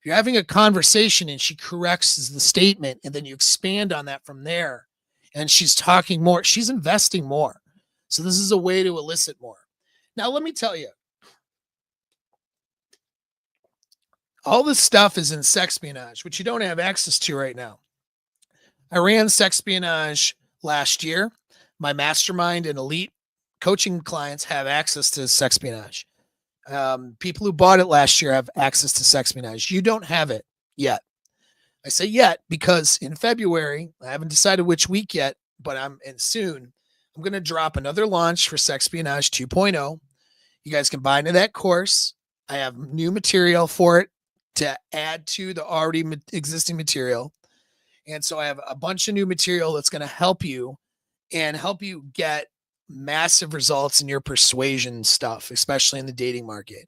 You're having a conversation and she corrects the statement and then you expand on that from there, and she's talking more, she's investing more. So this is a way to elicit more. Now, let me tell you, all this stuff is in Sexpionage, which you don't have access to right now. I ran Sexpionage last year. My mastermind and elite coaching clients have access to Sexpionage. People who bought it last year have access to Sexpionage. You don't have it yet. I say yet because in February, I haven't decided which week yet, but soon I'm going to drop another launch for Sexpionage 2.0. You guys can buy into that course. I have new material for it to add to the already existing material. And so I have a bunch of new material that's going to help you get massive results in your persuasion stuff, especially in the dating market.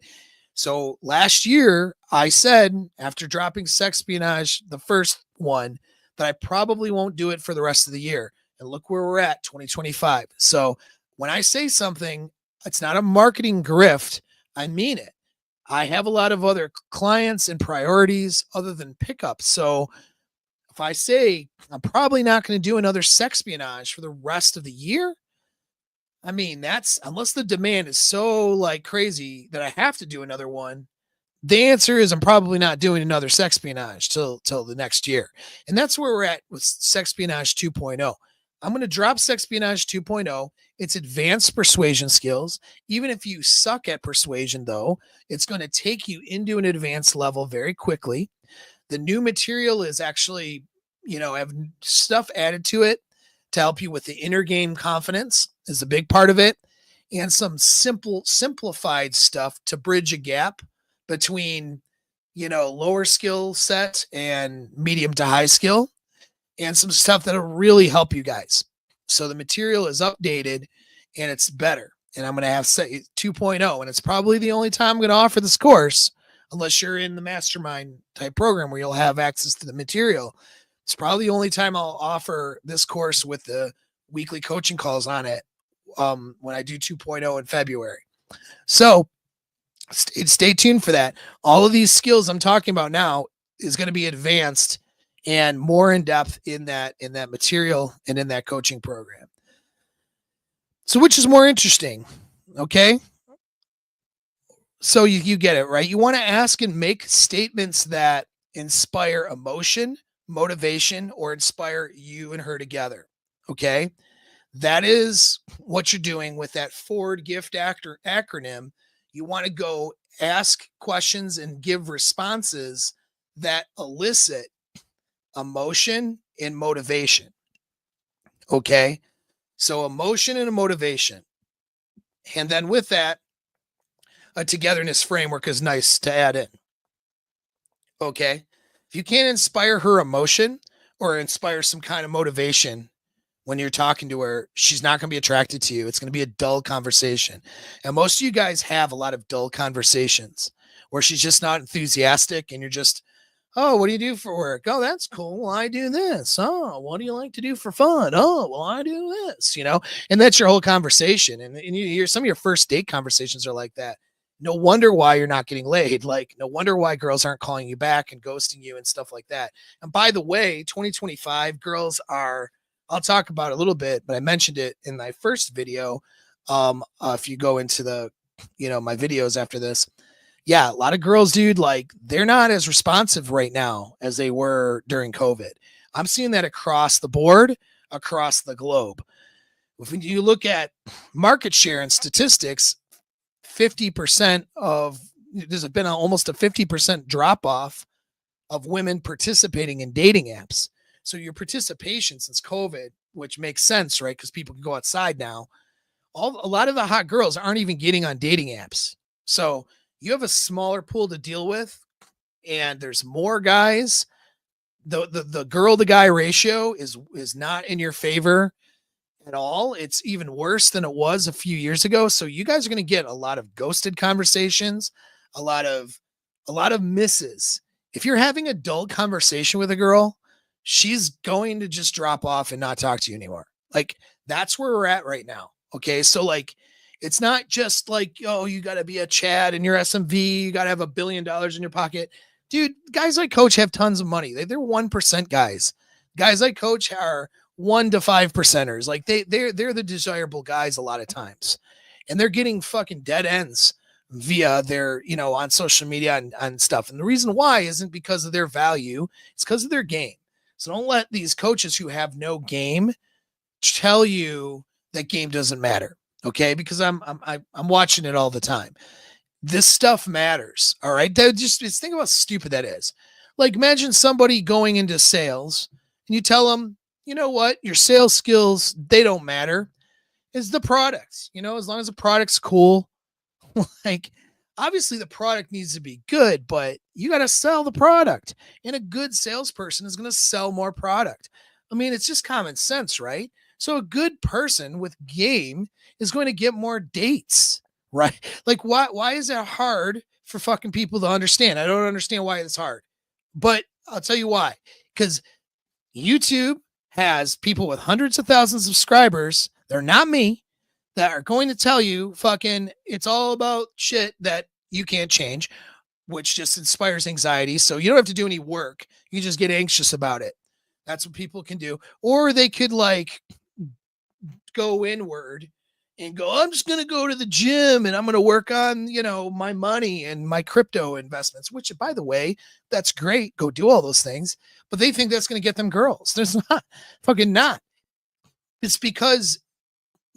So last year, I said, after dropping Sexpionage, the first one, that I probably won't do it for the rest of the year. And look where we're at, 2025. So when I say something, it's not a marketing grift. I mean it. I have a lot of other clients and priorities other than pickups. So if I say I'm probably not going to do another Sexpionage for the rest of the year, I mean, that's, unless the demand is so like crazy that I have to do another one, the answer is I'm probably not doing another Sexpionage till the next year. And that's where we're at with Sexpionage 2.0. I'm going to drop Sexpionage 2.0. It's advanced persuasion skills. Even if you suck at persuasion, though, it's going to take you into an advanced level very quickly. The new material is actually, I have stuff added to it to help you with the inner game confidence is a big part of it. And some simplified stuff to bridge a gap between, lower skill set and medium to high skill, and some stuff that'll really help you guys. So the material is updated and it's better. And I'm going to have 2.0, and it's probably the only time I'm going to offer this course, unless you're in the mastermind type program where you'll have access to the material. It's probably the only time I'll offer this course with the weekly coaching calls on it when I do 2.0 in February. So stay tuned for that. All of these skills I'm talking about now is going to be advanced and more in depth in that material and in that coaching program. So which is more interesting? Okay. So you get it, right? You want to ask and make statements that inspire emotion, motivation, or inspire you and her together. Okay. That is what you're doing with that Ford gift acronym. You want to go ask questions and give responses that elicit emotion and motivation. Okay. So emotion and a motivation. And then with that, a togetherness framework is nice to add in. Okay. If you can't inspire her emotion or inspire some kind of motivation when you're talking to her, she's not going to be attracted to you. It's going to be a dull conversation. And most of you guys have a lot of dull conversations where she's just not enthusiastic and you're just Oh, what do you do for work? Oh, that's cool. Well, I do this. Oh, what do you like to do for fun? Oh, well, I do this, and that's your whole conversation. And you hear some of your first date conversations are like that. No wonder why you're not getting laid. Like, no wonder why girls aren't calling you back and ghosting you and stuff like that. And by the way, 2025 girls are, I'll talk about it a little bit, but I mentioned it in my first video. If you go into my videos after this, yeah, a lot of girls, dude, like they're not as responsive right now as they were during COVID. I'm seeing that across the board, across the globe. If you look at market share and statistics, 50% of there's been almost a 50% drop off of women participating in dating apps. So your participation since COVID, which makes sense, right? Because people can go outside now. A lot of the hot girls aren't even getting on dating apps. So you have a smaller pool to deal with, and there's more guys. The girl to guy ratio is not in your favor at all. It's even worse than it was a few years ago. So you guys are going to get a lot of ghosted conversations, a lot of misses. If you're having a dull conversation with a girl, she's going to just drop off and not talk to you anymore. Like, that's where we're at right now. Okay. So like, it's not just like, oh, you got to be a Chad in your SMV. You got to have $1 billion in your pocket. Dude, guys like Coach have tons of money. They're 1% guys. Guys like Coach are 1 to 5%ers. Like they're the desirable guys a lot of times. And they're getting fucking dead ends via their, on social media and stuff. And the reason why isn't because of their value. It's because of their game. So don't let these coaches who have no game tell you that game doesn't matter. Okay. Because I'm watching it all the time. This stuff matters. All right. Just think about how stupid that is. Like, imagine somebody going into sales and you tell them, you know what, your sales skills, they don't matter. It's the products, as long as the product's cool. Like, obviously the product needs to be good, but you got to sell the product, and a good salesperson is going to sell more product. I mean, it's just common sense, right? So a good person with game is going to get more dates, right? Like, why is that hard for fucking people to understand? I don't understand why it's hard, but I'll tell you why. Because YouTube has people with hundreds of thousands of subscribers. They're not me, that are going to tell you fucking it's all about shit that you can't change, which just inspires anxiety. So you don't have to do any work. You just get anxious about it. That's what people can do. Or they could like go inward and go, I'm just going to go to the gym and I'm going to work on, my money and my crypto investments, which, by the way, that's great. Go do all those things. But they think that's going to get them girls. There's not. It's because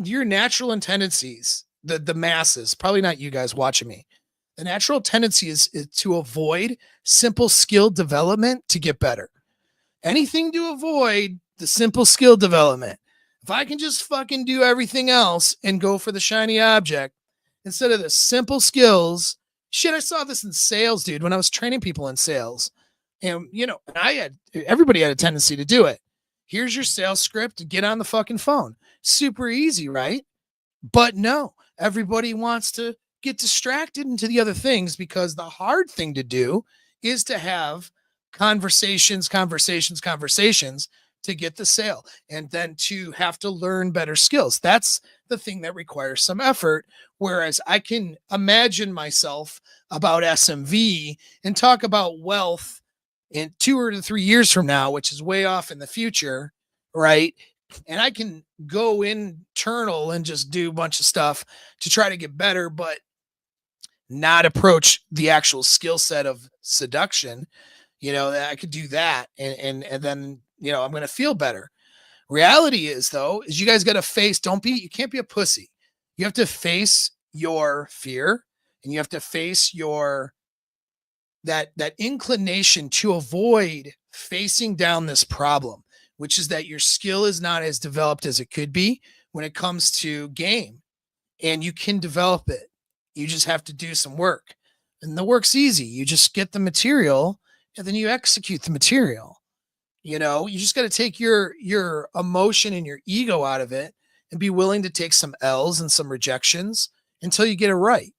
your natural tendencies, the masses, probably not you guys watching me. The natural tendency is to avoid simple skill development to get better. Anything to avoid the simple skill development. If I can just fucking do everything else and go for the shiny object instead of the simple skills. Shit, I saw this in sales, dude, when I was training people in sales. And, everybody had a tendency to do it. Here's your sales script, get on the fucking phone. Super easy, right? But no, everybody wants to get distracted into the other things, because the hard thing to do is to have conversations to get the sale, and then to have to learn better skills. That's the thing that requires some effort. Whereas I can imagine myself about SMV and talk about wealth in 2 or 3 years from now, which is way off in the future, right? And I can go internal and just do a bunch of stuff to try to get better, but not approach the actual skill set of seduction. I could do that, and then, I'm going to feel better. Reality is, though, is you guys got to face, you can't be a pussy. You have to face your fear, and you have to face that inclination to avoid facing down this problem, which is that your skill is not as developed as it could be when it comes to game, and you can develop it. You just have to do some work, and the work's easy. You just get the material and then you execute the material. You just got to take your emotion and your ego out of it and be willing to take some L's and some rejections until you get it right.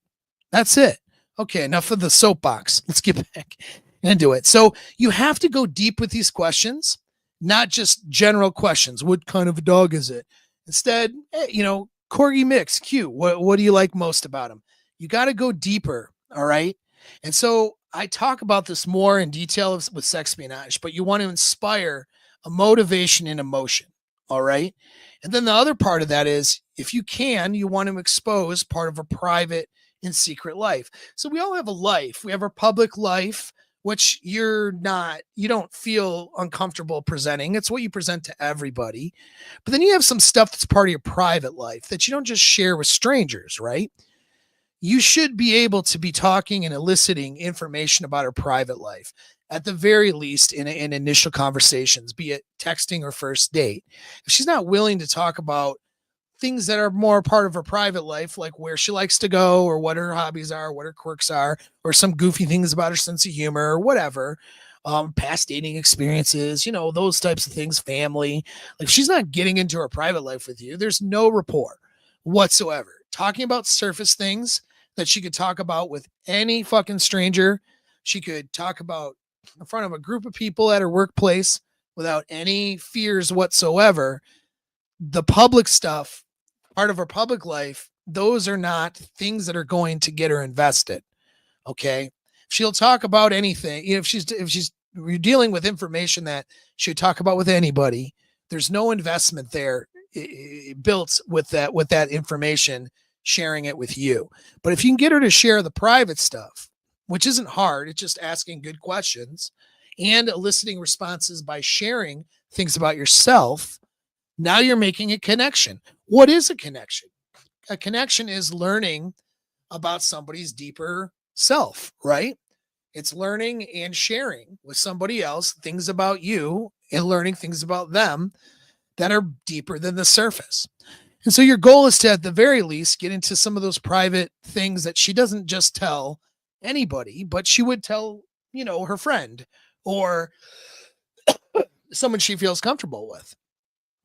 That's it. Okay, enough of the soapbox. Let's get back into it. So you have to go deep with these questions, not just general questions. What kind of a dog is it? Instead, corgi mix, cute. What do you like most about him? You got to go deeper. All right. And so I talk about this more in detail with sex espionage, but you want to inspire a motivation and emotion. All right. And then the other part of that is, if you can, you want to expose part of a private and secret life. So we all have a life. We have our public life, which you don't feel uncomfortable presenting. It's what you present to everybody. But then you have some stuff that's part of your private life that you don't just share with strangers, right? You should be able to be talking and eliciting information about her private life, at the very least in initial conversations, be it texting or first date. If she's not willing to talk about things that are more part of her private life, like where she likes to go or what her hobbies are, what her quirks are, or some goofy things about her sense of humor or whatever, past dating experiences, those types of things, family. Like, if she's not getting into her private life with you, there's no rapport whatsoever. Talking about surface things that she could talk about with any fucking stranger. She could talk about in front of a group of people at her workplace without any fears whatsoever. The public stuff, part of her public life, those are not things that are going to get her invested. Okay. She'll talk about anything. If you're dealing with information that she'll talk about with anybody, there's no investment there built with that information, sharing it with you. But if you can get her to share the private stuff, which isn't hard, it's just asking good questions and eliciting responses by sharing things about yourself, now you're making a connection. What is a connection? A connection is learning about somebody's deeper self, right? It's learning and sharing with somebody else things about you and learning things about them that are deeper than the surface. And so your goal is to, at the very least, get into some of those private things that she doesn't just tell anybody, but she would tell, her friend or someone she feels comfortable with,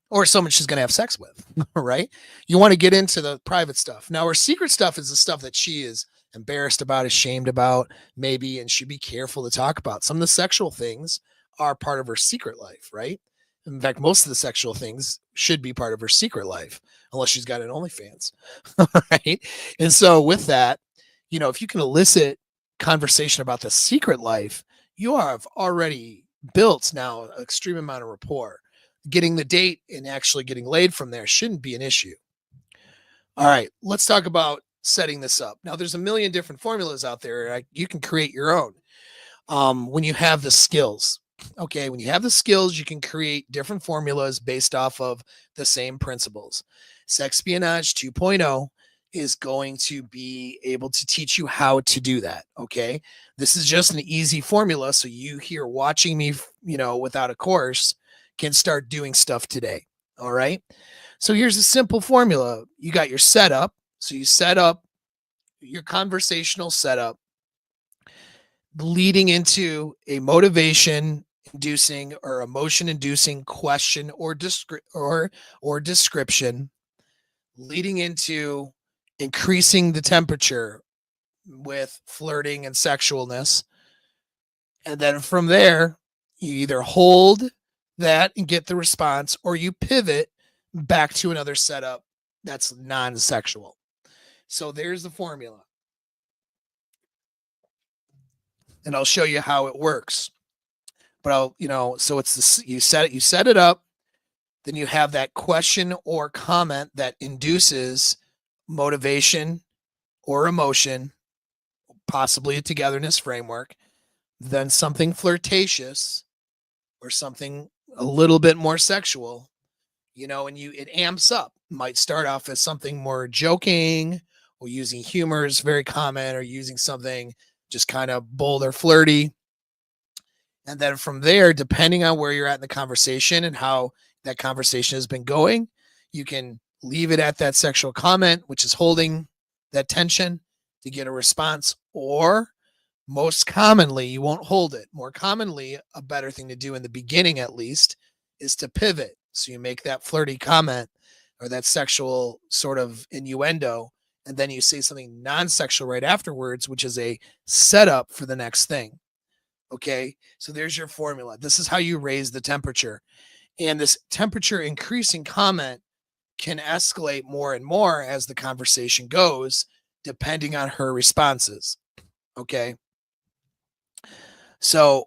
or someone she's going to have sex with, right? You want to get into the private stuff. Now, her secret stuff is the stuff that she is embarrassed about, ashamed about, maybe, and she'd be careful to talk about. Some of the sexual things are part of her secret life, right? In fact, most of the sexual things should be part of her secret life, unless she's got an OnlyFans, right? And so with that, if you can elicit conversation about the secret life, you have already built now an extreme amount of rapport. Getting the date and actually getting laid from there shouldn't be an issue. All right, let's talk about setting this up. Now, there's a million different formulas out there. You can create your own when you have the skills. Okay, when you have the skills, you can create different formulas based off of the same principles. Sexpionage 2.0 is going to be able to teach you how to do that. Okay, this is just an easy formula. So you here watching me, without a course, can start doing stuff today. All right. So here's a simple formula. You got your setup. So you set up your conversational setup leading into a motivation inducing or emotion inducing question or description, leading into increasing the temperature with flirting and sexualness. And then from there, you either hold that and get the response, or you pivot back to another setup that's non-sexual. So there's the formula. And I'll show you how it works. But so it's this, you set it up, then you have that question or comment that induces motivation or emotion, possibly a togetherness framework, then something flirtatious or something a little bit more sexual, and it amps up. Might start off as something more joking or using humor is very common, or using something just kind of bold or flirty. And then from there, depending on where you're at in the conversation and how that conversation has been going, you can leave it at that sexual comment, which is holding that tension to get a response. Or most commonly, you won't hold it. More commonly, a better thing to do in the beginning, at least, is to pivot. So you make that flirty comment or that sexual sort of innuendo, and then you say something non-sexual right afterwards, which is a setup for the next thing. Okay. So there's your formula. This is how you raise the temperature. And this temperature increasing comment can escalate more and more as the conversation goes, depending on her responses. Okay. So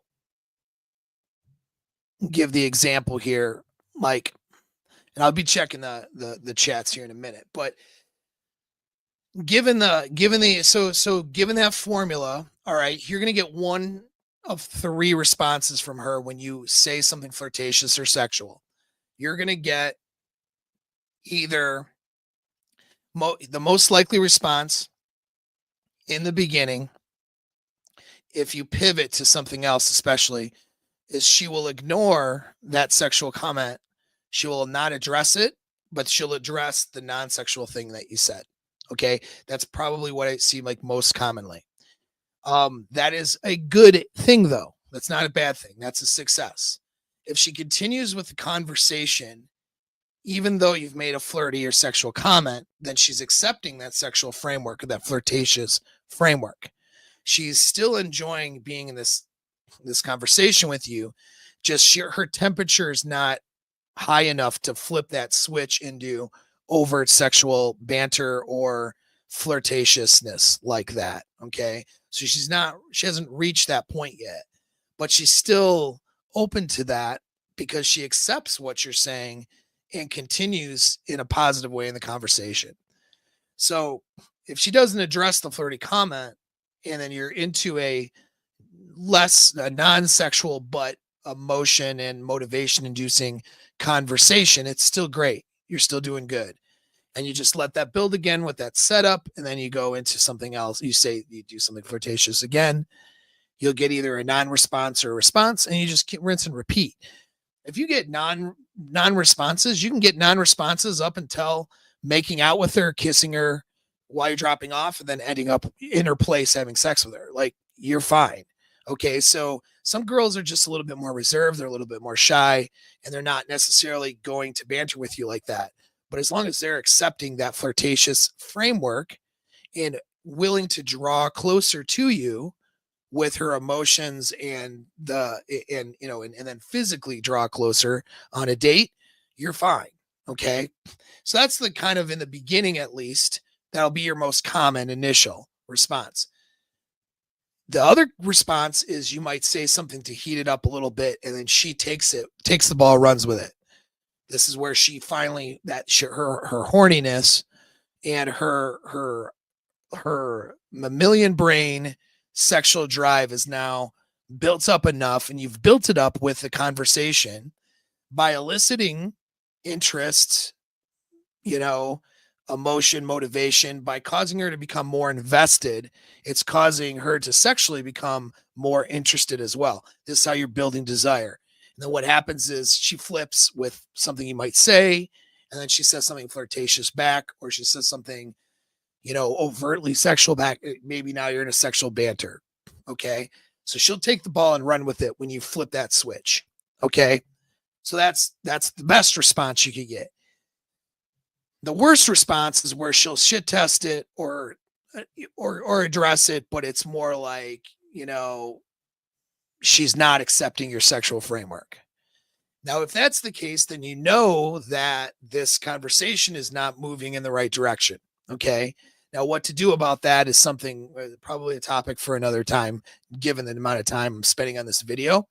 give the example here, like, and I'll be checking the chats here in a minute, but given that formula, all right, you're gonna get one of three responses from her when you say something flirtatious or sexual. You're gonna get either the most likely response in the beginning, if you pivot to something else, especially, is she will ignore that sexual comment. She will not address it, but she'll address the non-sexual thing that you said. Okay. That's probably what I see like most commonly. That is a good thing though. That's not a bad thing. That's a success. If she continues with the conversation, even though you've made a flirty or sexual comment, then she's accepting that sexual framework or that flirtatious framework. She's still enjoying being in this conversation with you. Just her temperature is not high enough to flip that switch into overt sexual banter or flirtatiousness like that. Okay. So she hasn't reached that point yet, but she's still open to that because she accepts what you're saying and continues in a positive way in the conversation. So if she doesn't address the flirty comment and then you're into a non-sexual but emotion and motivation inducing conversation, it's still great. You're still doing good. And you just let that build again with that setup. And then you go into something else. You say you do something flirtatious again. You'll get either a non-response or a response, and you just rinse and repeat. If you get non-responses, you can get non-responses up until making out with her, kissing her while you're dropping off, and then ending up in her place having sex with her. Like, you're fine. Okay, so some girls are just a little bit more reserved, they're a little bit more shy, and they're not necessarily going to banter with you like that. But as long as they're accepting that flirtatious framework and willing to draw closer to you with her emotions and then physically draw closer on a date, you're fine. Okay. So that's the kind of, in the beginning at least, that'll be your most common initial response. The other response is you might say something to heat it up a little bit, and then she takes the ball, runs with it. This is where she finally, her horniness and her mammalian brain sexual drive is now built up enough, and you've built it up with the conversation by eliciting interest, you know, emotion, motivation, by causing her to become more invested. It's causing her to sexually become more interested as well. This is how you're building desire. And then what happens is she flips with something you might say, and then she says something flirtatious back, or she says something, overtly sexual back. Maybe now you're in a sexual banter. Okay. So she'll take the ball and run with it when you flip that switch. Okay. So that's the best response you could get. The worst response is where she'll shit test it or address it, but it's more like, she's not accepting your sexual framework. Now, if that's the case, then you know that this conversation is not moving in the right direction. Okay. Now, what to do about that is something, probably a topic for another time, given the amount of time I'm spending on this video.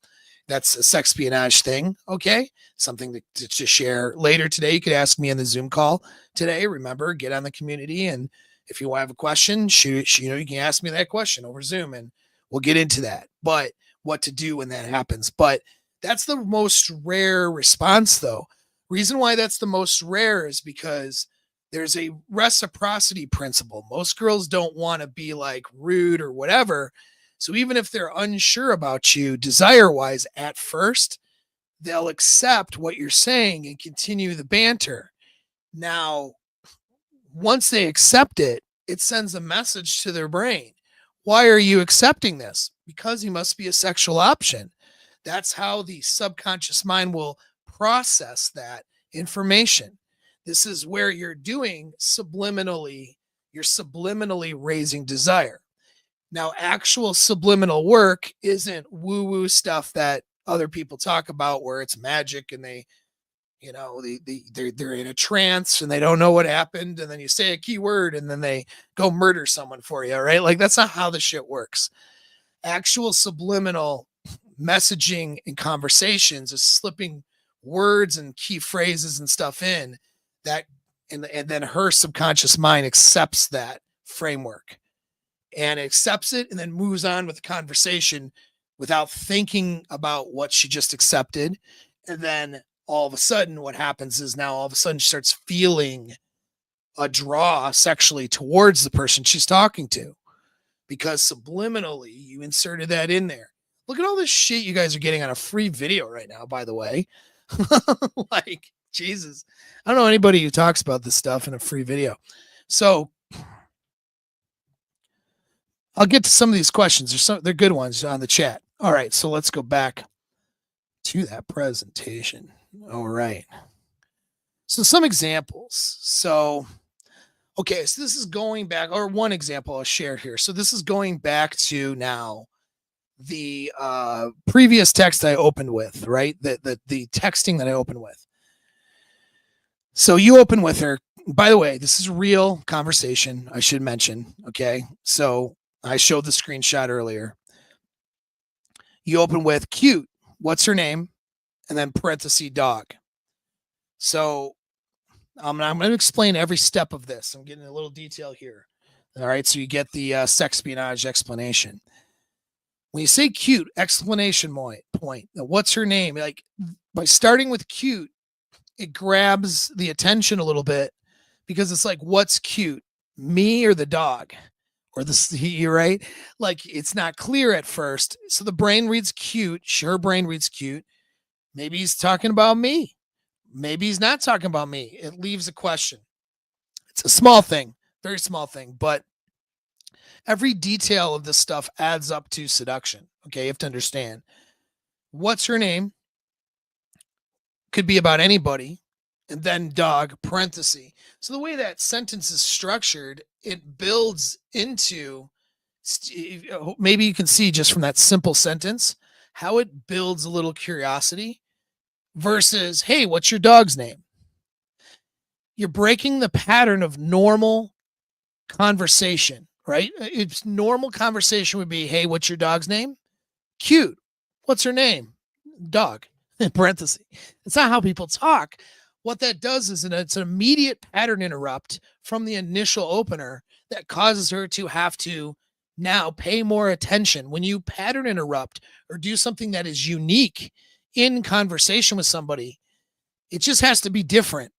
That's a sex espionage thing. Okay. Something to share later today. You could ask me in the Zoom call today. Remember, get on the community. And if you have a question, you can ask me that question over Zoom and we'll get into that. But what to do when that happens. But that's the most rare response, though. Reason why that's the most rare is because there's a reciprocity principle. Most girls don't want to be like rude or whatever. So even if they're unsure about you desire-wise at first, they'll accept what you're saying and continue the banter. Now, once they accept it, it sends a message to their brain. Why are you accepting this? Because he must be a sexual option. That's how the subconscious mind will process that information. This is where you're subliminally raising desire. Now, actual subliminal work isn't woo-woo stuff that other people talk about where it's magic and they're in a trance and they don't know what happened, and then you say a key word and then they go murder someone for you, right? Like that's not how the shit works. Actual subliminal messaging and conversations is slipping words and key phrases and stuff in that, and then her subconscious mind accepts that framework and accepts it and then moves on with the conversation without thinking about what she just accepted. And then all of a sudden, what happens is now all of a sudden she starts feeling a draw sexually towards the person she's talking to because subliminally you inserted that in there. Look at all this shit you guys are getting on a free video right now, by the way. Like, Jesus. I don't know anybody who talks about this stuff in a free video. So I'll get to some of these questions. They're good ones on the chat. All right, so let's go back to that presentation. All right. So some examples. So, okay, so this is going back, or one example I'll share here. So this is going back to now the previous text I opened with, right? The texting that I opened with. So you open with her. By the way, this is a real conversation, I should mention. Okay. So I showed the screenshot earlier. You open with cute. What's her name? And then parenthesis dog. So I'm going to explain every step of this. I'm getting a little detail here. All right. So you get the sexpionage explanation. When you say cute, exclamation point. Now, what's her name? Like by starting with cute, it grabs the attention a little bit because it's like, what's cute? Me or the dog? Or the right? Like it's not clear at first. So the brain reads cute. Her brain reads cute. Maybe he's talking about me. Maybe he's not talking about me. It leaves a question. It's a small thing, very small thing, but every detail of this stuff adds up to seduction. Okay, you have to understand. What's her name? Could be about anybody. And then dog, parenthesis. So the way that sentence is structured, it builds into, maybe you can see just from that simple sentence, how it builds a little curiosity versus, hey, what's your dog's name? You're breaking the pattern of normal conversation, right? It's normal conversation would be, hey, what's your dog's name? Cute. What's her name? Dog. In parentheses. It's not how people talk. What that does is it's an immediate pattern interrupt from the initial opener that causes her to have to now pay more attention. When you pattern interrupt or do something that is unique in conversation with somebody, it just has to be different.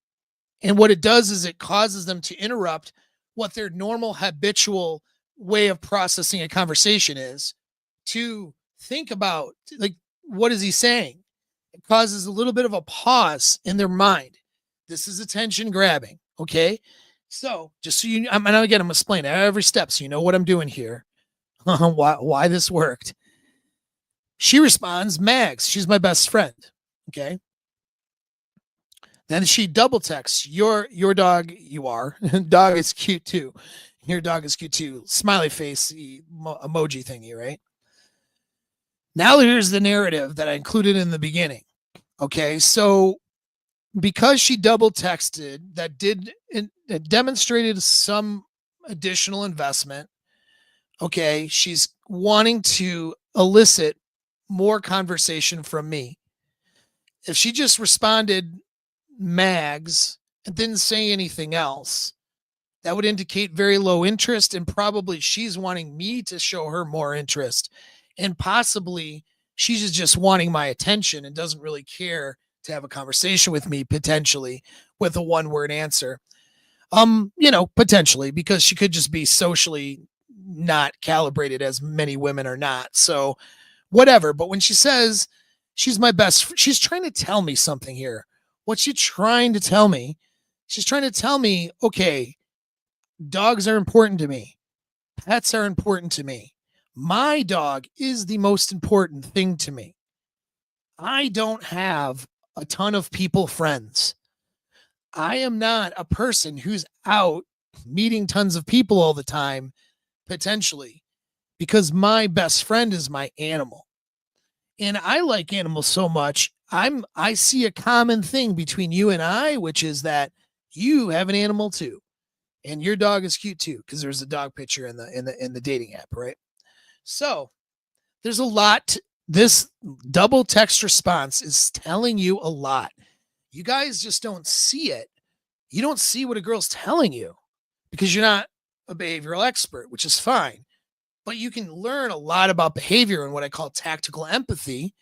And what it does is it causes them to interrupt what their normal habitual way of processing a conversation is to think about, like, what is he saying? It causes a little bit of a pause in their mind. This is attention grabbing. Okay. So just so you, and again, I'm going to explain every step so you know what I'm doing here, why this worked. She responds, Mags, she's my best friend. Okay. Then she double texts, your dog, you are. Dog is cute too. Your dog is cute too. Smiley face emoji thingy, right? Now here's the narrative that I included in the beginning. Okay, so because she double texted, it demonstrated some additional investment. Okay, she's wanting to elicit more conversation from me. If she just responded Mags and didn't say anything else, that would indicate very low interest, and probably she's wanting me to show her more interest, and possibly she's just wanting my attention and doesn't really care to have a conversation with me, potentially with a one-word answer. Potentially, because she could just be socially not calibrated, as many women are not. So whatever. But when she says she's my best, she's trying to tell me something here. What's she trying to tell me? She's trying to tell me, okay, dogs are important to me. Pets are important to me. My dog is the most important thing to me. I don't have a ton of people friends. I am not a person who's out meeting tons of people all the time, potentially. because my best friend is my animal. And I like animals so much. I see a common thing between you and I, which is that you have an animal too. And your dog is cute too, because there's a dog picture in the dating app, right? So there's a lot. This double text response is telling you a lot. You guys just don't see it. You don't see what a girl's telling you because you're not a behavioral expert, which is fine. But you can learn a lot about behavior and what I call tactical empathy.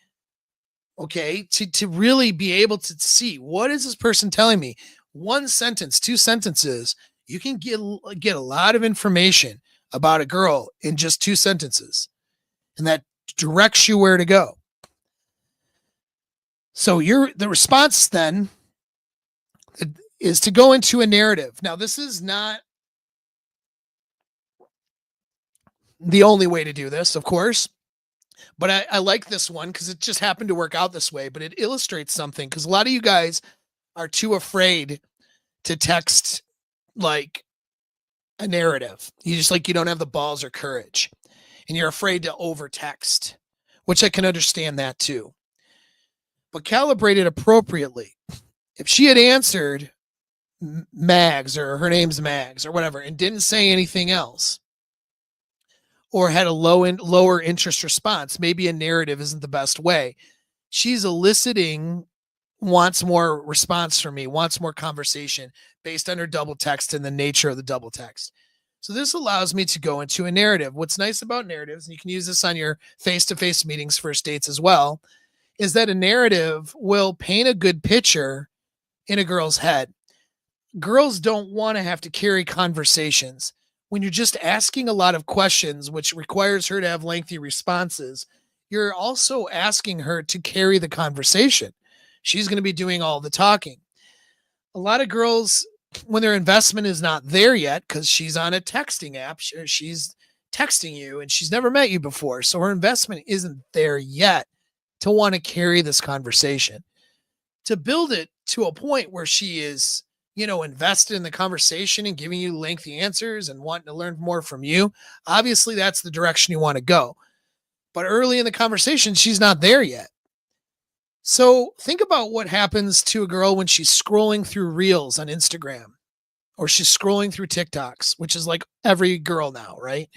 Okay, to really be able to see what is this person telling me. One sentence, two sentences, you can get a lot of information about a girl in just two sentences, and that directs you where to go. So the response then is to go into a narrative. Now, this is not the only way to do this, of course, but I like this one because it just happened to work out this way, but it illustrates something because a lot of you guys are too afraid to text like a narrative. You don't have the balls or courage, and you're afraid to over text, which I can understand that too. But calibrate it appropriately. If she had answered Mags or her name's Mags or whatever and didn't say anything else, or had a lower interest response, maybe a narrative isn't the best way. She's eliciting, wants more response from me, wants more conversation based on her double text and the nature of the double text. So this allows me to go into a narrative. What's nice about narratives, and you can use this on your face-to-face meetings, first dates as well, is that a narrative will paint a good picture in a girl's head. Girls don't want to have to carry conversations. When you're just asking a lot of questions, which requires her to have lengthy responses, you're also asking her to carry the conversation. She's going to be doing all the talking. A lot of girls, when their investment is not there yet, because she's on a texting app, she's texting you and she's never met you before. So her investment isn't there yet to want to carry this conversation. To build it to a point where she is, invested in the conversation and giving you lengthy answers and wanting to learn more from you. Obviously, that's the direction you want to go. But early in the conversation, she's not there yet. So think about what happens to a girl when she's scrolling through reels on Instagram or she's scrolling through TikToks, which is like every girl now, right?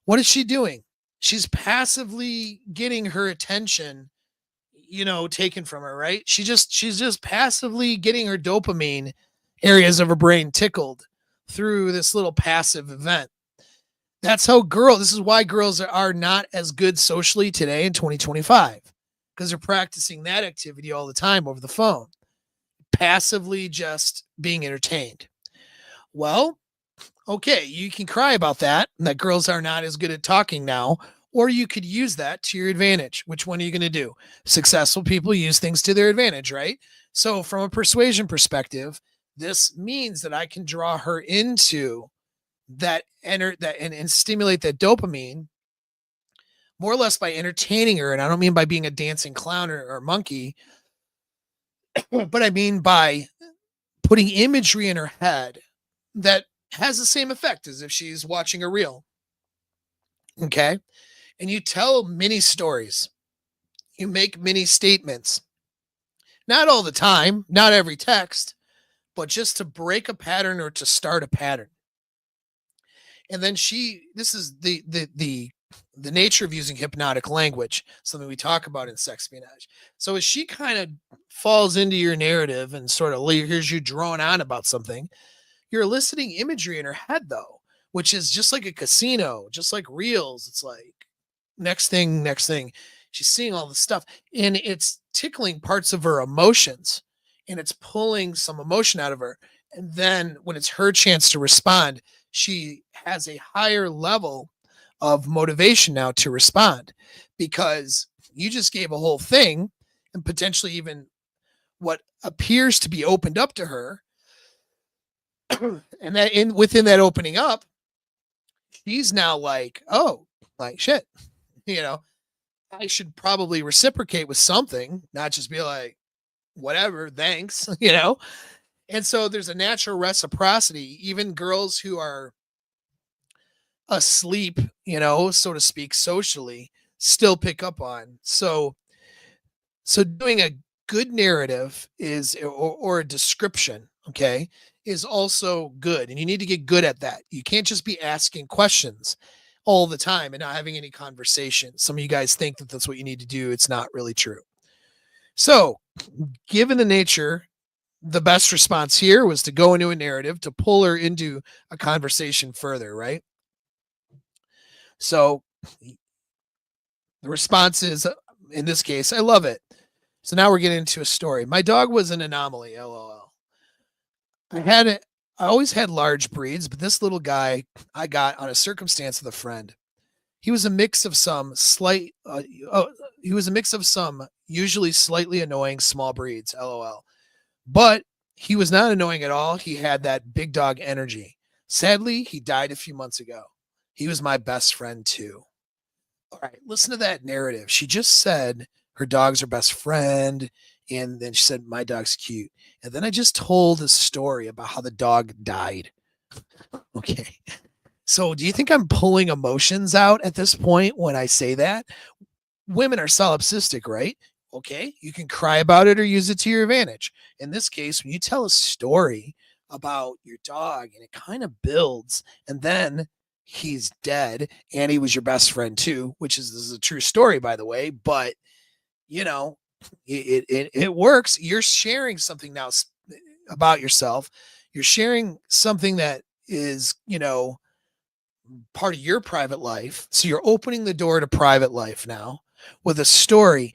What is she doing? She's passively getting her attention, taken from her, right? She's just passively getting her dopamine areas of her brain tickled through this little passive event. This is why girls are not as good socially today in 2025, because they're practicing that activity all the time over the phone, passively just being entertained. Well, okay, you can cry about that girls are not as good at talking now, or you could use that to your advantage. Which one are you going to do? Successful people use things to their advantage, right? So from a persuasion perspective, this means that I can draw her into that and stimulate that dopamine more or less by entertaining her. And I don't mean by being a dancing clown or monkey, but I mean by putting imagery in her head that has the same effect as if she's watching a reel. Okay. And you tell mini stories. You make mini statements. Not all the time, not every text, but just to break a pattern or to start a pattern. And then this is the nature of using hypnotic language, something we talk about in sex espionage. So as she kind of falls into your narrative and sort of hears you drone on about something, you're eliciting imagery in her head, though, which is just like a casino, just like reels. It's like next thing. She's seeing all this stuff, and it's tickling parts of her emotions, and it's pulling some emotion out of her. And then when it's her chance to respond, she has a higher level of motivation now to respond, because you just gave a whole thing and potentially even what appears to be opened up to her. And that within that opening up, she's now like, oh, like shit, I should probably reciprocate with something, not just be like, whatever, thanks, And so there's a natural reciprocity. Even girls who are asleep, so to speak, socially, still pick up on. So doing a good narrative is or a description, okay, is also good. And you need to get good at that. You can't just be asking questions all the time and not having any conversation. Some of you guys think that that's what you need to do. It's not really true. So, given the nature, the best response here was to go into a narrative to pull her into a conversation further, right? So, the response is, in this case, I love it. So now we're getting into a story. My dog was an anomaly, lol. I always had large breeds, but this little guy I got on a circumstance with a friend. He was a mix of some he was a mix of some usually slightly annoying small breeds, lol. But he was not annoying at all. He had that big dog energy. Sadly, he died a few months ago. He was my best friend too. All right, listen to that narrative. She just said her dog's her best friend, and then she said my dog's cute. And then I just told a story about how the dog died. Okay. So do you think I'm pulling emotions out at this point when I say that? Women are solipsistic, right? Okay. You can cry about it or use it to your advantage. In this case, when you tell a story about your dog and it kind of builds, and then he's dead and he was your best friend too, which is, this is a true story, by the way, but you know, it works. You're sharing something now about yourself. You're sharing something that is, part of your private life. So you're opening the door to private life now with a story.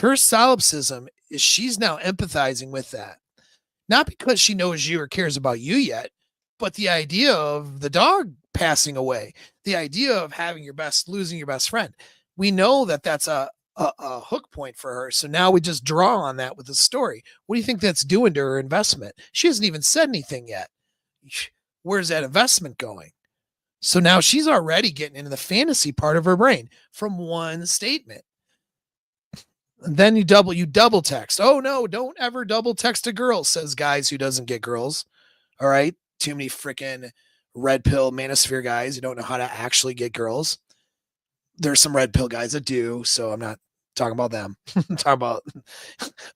Her solipsism is she's now empathizing with that. Not because she knows you or cares about you yet, but the idea of the dog passing away, the idea of losing your best friend. We know that that's a hook point for her. So now we just draw on that with the story. What do you think that's doing to her investment? She hasn't even said anything yet. Where's that investment going? So now she's already getting into the fantasy part of her brain from one statement. And then you double text. Oh no, don't ever double text a girl, says guys who doesn't get girls. All right. Too many freaking red pill manosphere guys who don't know how to actually get girls. There's some red pill guys that do. So I'm not talking about them. I'm talking about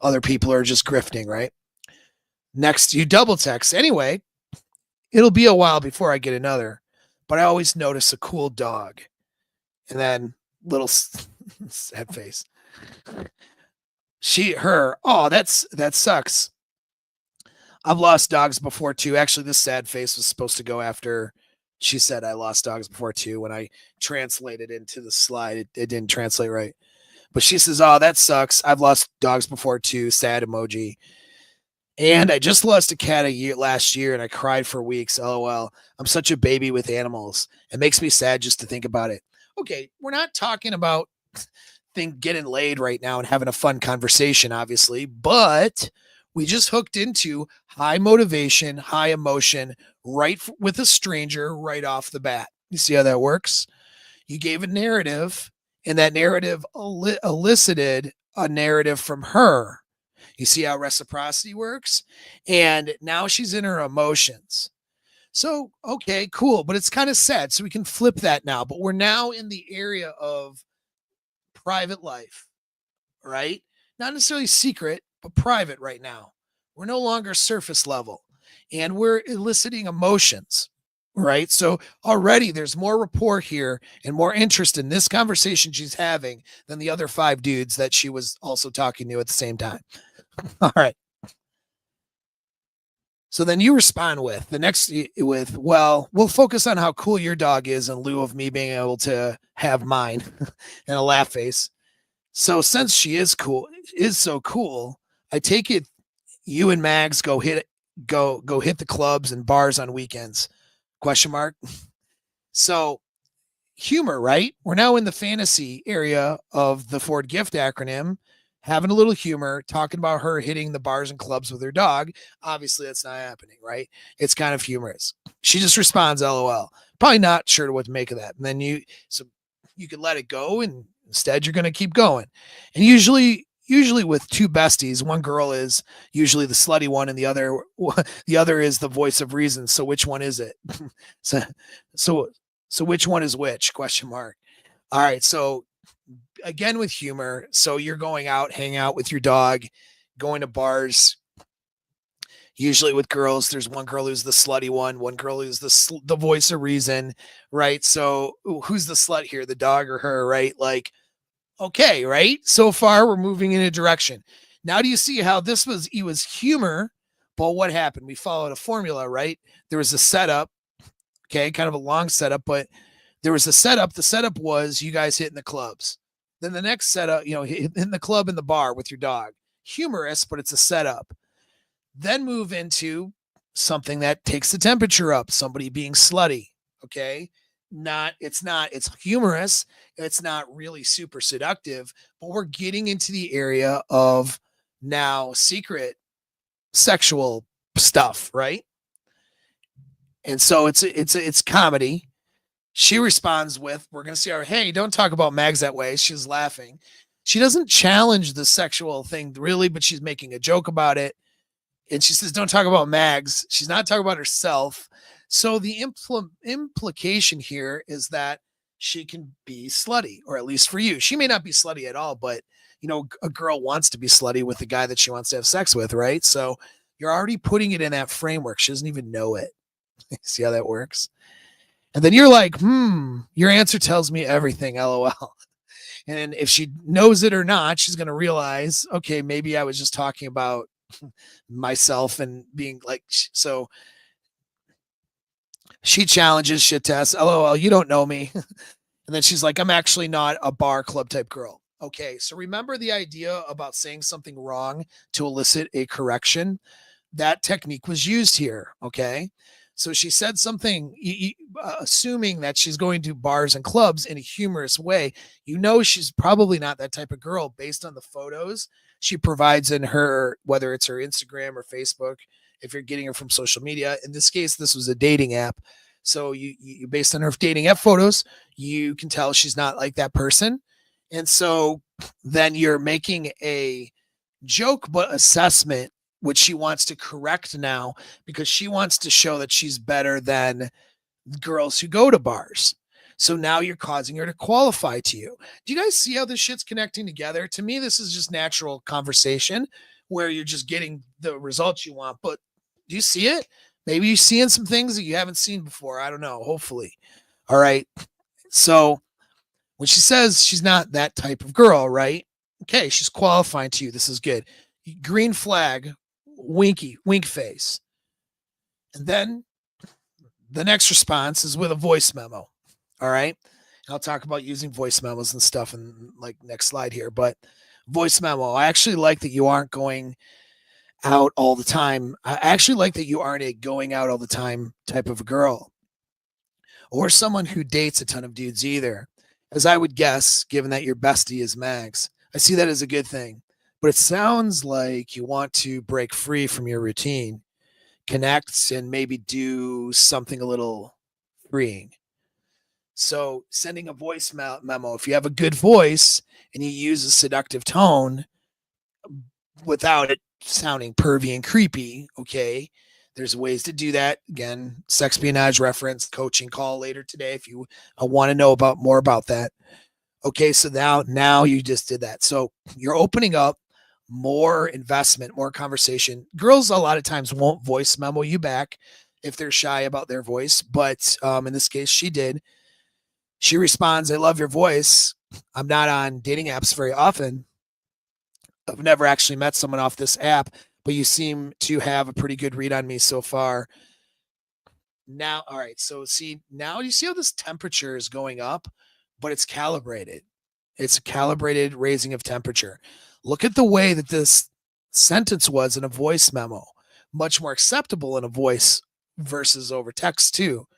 other people who are just grifting, right? Next, you double text. Anyway, it'll be a while before I get another, but I always notice a cool dog. And then little sad face. That sucks. I've lost dogs before too. Actually, this sad face was supposed to go after she said I lost dogs before too. When I translated into the slide, it didn't translate right. But she says, oh, that sucks. I've lost dogs before too. Sad emoji. And I just lost a cat last year and I cried for weeks. LOL. I'm such a baby with animals. It makes me sad just to think about it. Okay, we're not talking about getting laid right now and having a fun conversation, obviously, but we just hooked into high motivation, high emotion, with a stranger right off the bat. You see how that works? You gave a narrative, and that narrative elicited a narrative from her. You see how reciprocity works? And now she's in her emotions. So, okay, cool. But it's kind of sad. So we can flip that now. But we're now in the area of private life, right? Not necessarily secret, but private right now. We're no longer surface level and we're eliciting emotions, right? So already there's more rapport here and more interest in this conversation she's having than the other 5 dudes that she was also talking to at the same time. All right. So then you respond with, well, we'll focus on how cool your dog is in lieu of me being able to have mine and a laugh face. So since she is so cool, I take it you and Mags go hit the clubs and bars on weekends. ? So humor, right? We're now in the fantasy area of the Ford gift acronym, having a little humor, talking about her hitting the bars and clubs with her dog. Obviously, that's not happening, right? It's kind of humorous. She just responds, LOL. Probably not sure what to make of that. And then you could let it go, and instead you're going to keep going. And usually with 2 besties, one girl is usually the slutty one, and the other is the voice of reason. So which one is it? So So which one is which? Question mark. All right. So again with humor. So you're going out, hang out with your dog, going to bars. Usually with girls, there's one girl who's the slutty one girl who's the voice of reason, right? So who's the slut here, the dog or her, right? Like, okay, right? So far, we're moving in a direction. Now, do you see how it was humor, but what happened? We followed a formula, right? There was a setup, okay, kind of a long setup, but there was a setup. The setup was you guys hitting the clubs. Then the next setup, in the club in the bar with your dog. Humorous, but it's a setup. Then move into something that takes the temperature up, somebody being slutty, okay? It's humorous, it's not really super seductive, but we're getting into the area of now secret sexual stuff, right? And so it's comedy. She responds with, we're going to see her, hey, don't talk about Mags that way. She's laughing. She doesn't challenge the sexual thing really, but she's making a joke about it. And she says, don't talk about Mags. She's not talking about herself. So the implication here is that she can be slutty, or at least for you. She may not be slutty at all, but a girl wants to be slutty with the guy that she wants to have sex with, right? So you're already putting it in that framework. She doesn't even know it. See how that works? And then you're like, your answer tells me everything, LOL. And if she knows it or not, she's going to realize, okay, maybe I was just talking about myself and being like, so she challenges, shit tests, LOL, you don't know me. And then she's like, I'm actually not a bar club type girl. Okay, so remember the idea about saying something wrong to elicit a correction? That technique was used here, okay? So she said something, assuming that she's going to bars and clubs in a humorous way. She's probably not that type of girl based on the photos she provides in her, whether it's her Instagram or Facebook, if you're getting her from social media. In this case, this was a dating app. So you based on her dating app photos, you can tell she's not like that person. And so then you're making a joke but assessment, which she wants to correct now because she wants to show that she's better than girls who go to bars. So now you're causing her to qualify to you. Do you guys see how this shit's connecting together? To me, this is just natural conversation where you're just getting the results you want. But do you see it? Maybe you're seeing some things that you haven't seen before. I don't know. Hopefully. All right. So when she says she's not that type of girl, right? Okay, she's qualifying to you. This is good. Green flag, wink face. And then the next response is with a voice memo. All right. I'll talk about using voice memos and stuff in like next slide here, but voice memo. I actually like that you aren't going out all the time. I actually like that you aren't a going out all the time type of a girl or someone who dates a ton of dudes either, as I would guess, given that your bestie is Mags. I see that as a good thing, but it sounds like you want to break free from your routine, connect, and maybe do something a little freeing. So sending a voice memo, if you have a good voice and you use a seductive tone without it sounding pervy and creepy, okay, there's ways to do that. Again, sexpionage reference, coaching call later today if you want to know about more about that. Okay, so now you just did that. So you're opening up more investment, more conversation. Girls a lot of times won't voice memo you back if they're shy about their voice, but in this case, she did. She responds, I love your voice. I'm not on dating apps very often. I've never actually met someone off this app, but you seem to have a pretty good read on me so far. Now, all right. So now you see how this temperature is going up, but it's calibrated. It's a calibrated raising of temperature. Look at the way that this sentence was in a voice memo, much more acceptable in a voice versus over text too.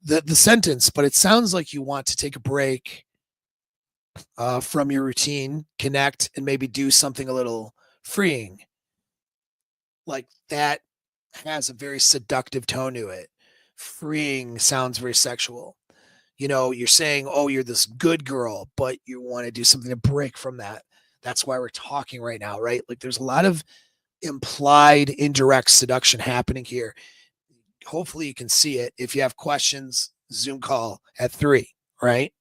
The sentence, but it sounds like you want to take a break from your routine, connect, and maybe do something a little freeing. Like that has a very seductive tone to it. Freeing sounds very sexual. You're saying, oh, you're this good girl, but you want to do something to break from that. That's why we're talking right now, right? Like there's a lot of implied, indirect seduction happening here. Hopefully you can see it. If you have questions, Zoom call at 3, right?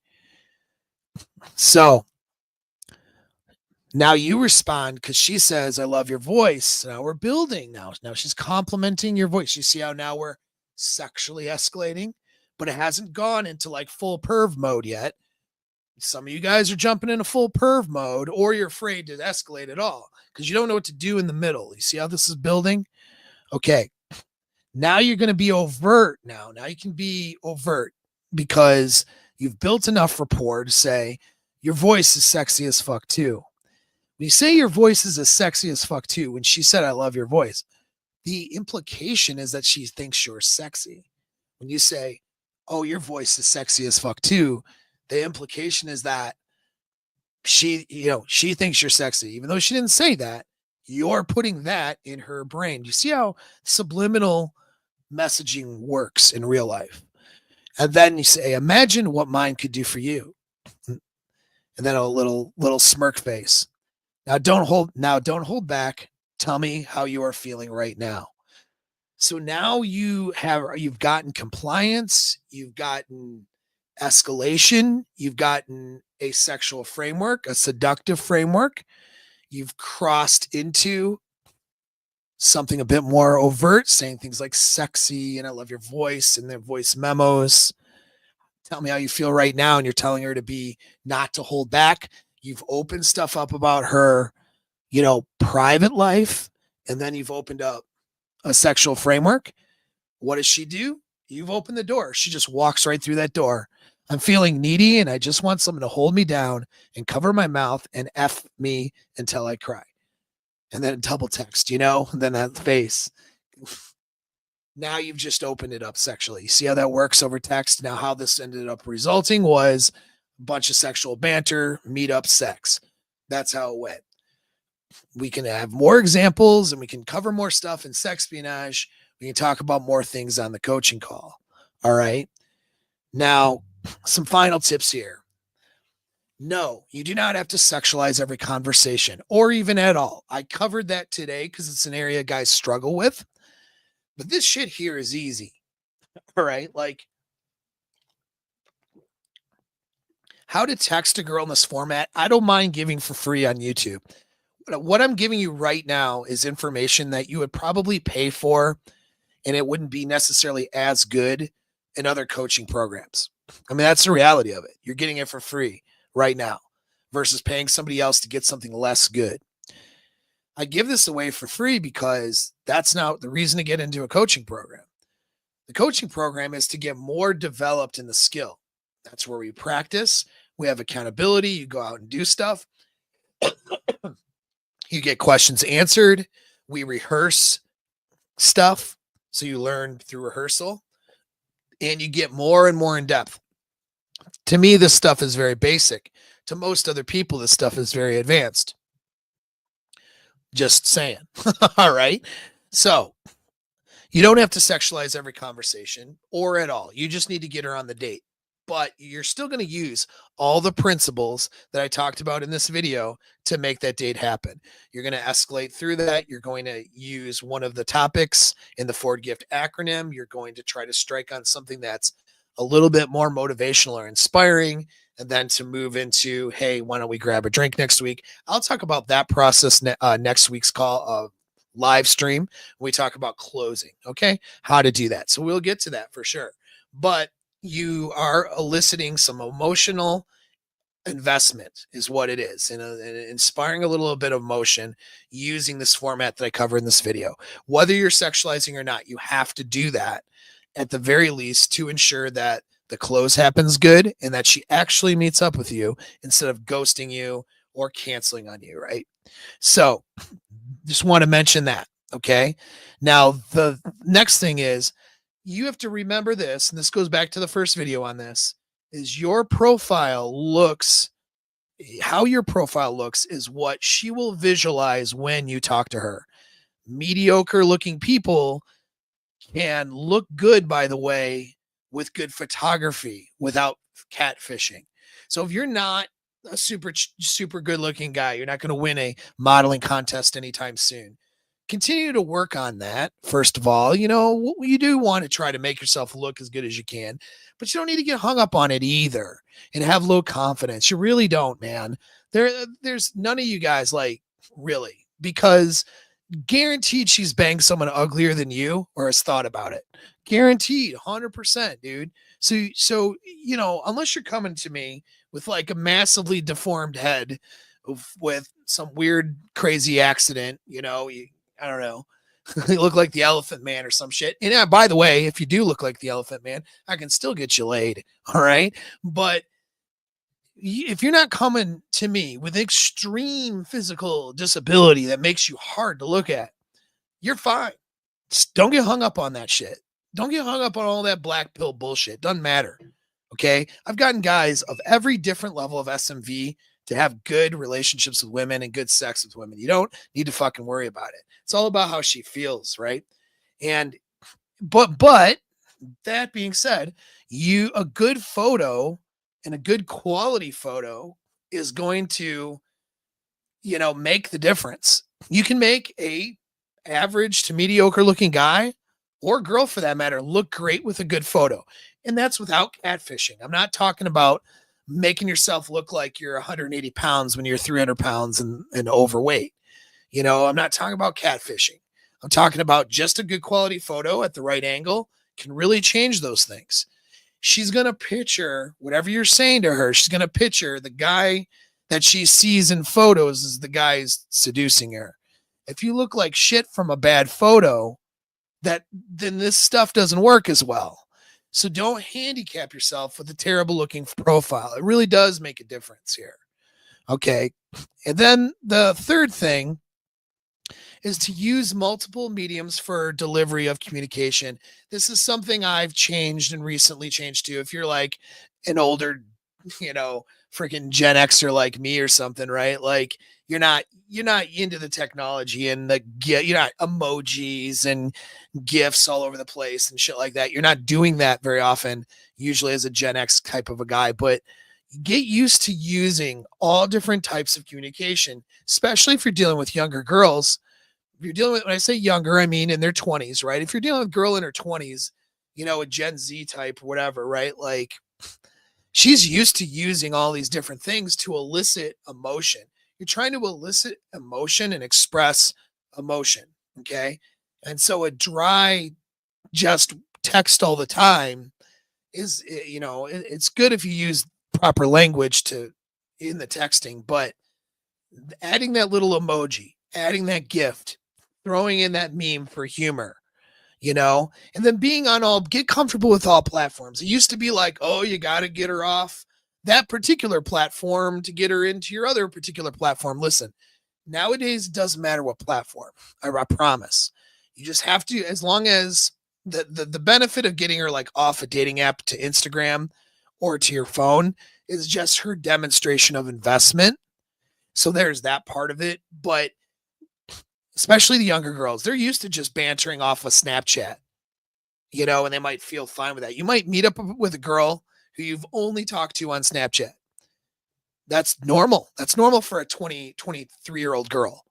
So now you respond because she says, I love your voice. Now we're building now. Now she's complimenting your voice. You see how now we're sexually escalating, but it hasn't gone into like full perv mode yet. Some of you guys are jumping into full perv mode, or you're afraid to escalate at all because you don't know what to do in the middle. You see how this is building? Okay. Now you're going to be overt now. Now you can be overt because you've built enough rapport to say your voice is sexy as fuck too. When you say your voice is as sexy as fuck too, when she said, I love your voice, the implication is that she thinks you're sexy. When you say, oh, your voice is sexy as fuck too, the implication is that she thinks you're sexy. Even though she didn't say that, you're putting that in her brain. You see how subliminal messaging works in real life? And then you say, imagine what mine could do for you. And then a little smirk face. Now don't hold back. Tell me how you are feeling right now. So now you've gotten compliance, you've gotten escalation, you've gotten a sexual framework, a seductive framework. You've crossed into something a bit more overt, saying things like sexy and I love your voice and their voice memos. Tell me how you feel right now. And you're telling her to be not to hold back. You've opened stuff up about her, private life. And then you've opened up a sexual framework. What does she do? You've opened the door. She just walks right through that door. I'm feeling needy and I just want someone to hold me down and cover my mouth and F me until I cry. And then double text, and then that face. Now you've just opened it up sexually. You see how that works over text? Now, how this ended up resulting was a bunch of sexual banter, meet up, sex. That's how it went. We can have more examples and we can cover more stuff in sexpionage. We can talk about more things on the coaching call. All right. Now, some final tips here. No, you do not have to sexualize every conversation or even at all. I covered that today because it's an area guys struggle with. But this shit here is easy. All right. Like how to text a girl in this format. I don't mind giving for free on YouTube. What I'm giving you right now is information that you would probably pay for, and it wouldn't be necessarily as good in other coaching programs. I mean, that's the reality of it. You're getting it for free right now versus paying somebody else to get something less good. I give this away for free because that's not the reason to get into a coaching program. The coaching program is to get more developed in the skill. That's where we practice. We have accountability. You go out and do stuff. You get questions answered. We rehearse stuff. So you learn through rehearsal and you get more and more in depth. To me, this stuff is very basic. To most other people, this stuff is very advanced. Just saying. All right. So you don't have to sexualize every conversation or at all. You just need to get her on the date. But you're still going to use all the principles that I talked about in this video to make that date happen. You're going to escalate through that. You're going to use one of the topics in the Ford Gift acronym. You're going to try to strike on something that's a little bit more motivational or inspiring, and then to move into, hey, why don't we grab a drink next week? I'll talk about that process next week's call live stream. We talk about closing, okay? How to do that. So we'll get to that for sure. But you are eliciting some emotional investment is what it is, and inspiring a little bit of emotion using this format that I cover in this video. Whether you're sexualizing or not, you have to do that at the very least to ensure that the close happens good and that she actually meets up with you instead of ghosting you or canceling on you, right? So just want to mention that, okay? Now, the next thing is you have to remember this, and this goes back to the first video on this, is your profile looks, how your profile looks is what she will visualize when you talk to her. Mediocre looking people can look good, by the way, with good photography without catfishing. So if you're not a super good looking guy, you're not going to win a modeling contest anytime soon. continue to work on that. First of all, you do want to try to make yourself look as good as you can, but you don't need to get hung up on it either and have low confidence. You really don't, man. There's none of you guys like really, because guaranteed she's banged someone uglier than you or has thought about it. Guaranteed, 100%, dude. So unless you're coming to me with like a massively deformed head with some weird, crazy accident, I don't know, you look like the Elephant Man or some shit. And by the way, if you do look like the Elephant Man, I can still get you laid. All right. But if you're not coming to me with extreme physical disability that makes you hard to look at, you're fine. Just don't get hung up on that shit. Don't get hung up on all that black pill bullshit. Doesn't matter. Okay. I've gotten guys of every different level of SMV to have good relationships with women and good sex with women. You don't need to fucking worry about it. It's all about how she feels, right? And but that being said, a good photo and a good quality photo is going to, make the difference. You can make a average to mediocre looking guy or girl for that matter look great with a good photo. And that's without catfishing. I'm not talking about making yourself look like you're 180 pounds when you're 300 pounds and overweight. I'm not talking about catfishing. I'm talking about just a good quality photo at the right angle can really change those things. She's going to picture whatever you're saying to her. She's going to picture the guy that she sees in photos as the guy who's seducing her. If you look like shit from a bad photo, then this stuff doesn't work as well. So don't handicap yourself with a terrible looking profile. It really does make a difference here. Okay. And then the third thing is to use multiple mediums for delivery of communication. This is something I've changed and recently changed too. If you're like an older, freaking Gen Xer like me or something, right? Like you're not into the technology and you're not emojis and GIFs all over the place and shit like that. You're not doing that very often, usually as a Gen X type of a guy, but get used to using all different types of communication, especially if you're dealing with younger girls. If you're dealing with, when I say younger, I mean in their 20s, right? If you're dealing with a girl in her 20s, a Gen Z type, whatever, right? Like she's used to using all these different things to elicit emotion. You're trying to elicit emotion and express emotion. Okay. And so a dry, just text all the time is, it's good if you use proper language in the texting, but adding that little emoji, adding that gift, throwing in that meme for humor, and then get comfortable with all platforms. It used to be like, oh, you got to get her off that particular platform to get her into your other particular platform. Listen, nowadays, it doesn't matter what platform. I promise. You just have to, as long as the benefit of getting her like off a dating app to Instagram or to your phone is just her demonstration of investment. So there's that part of it. But especially the younger girls, they're used to just bantering off of Snapchat, and they might feel fine with that. You might meet up with a girl who you've only talked to on Snapchat. That's normal. That's normal for a 23-year-old girl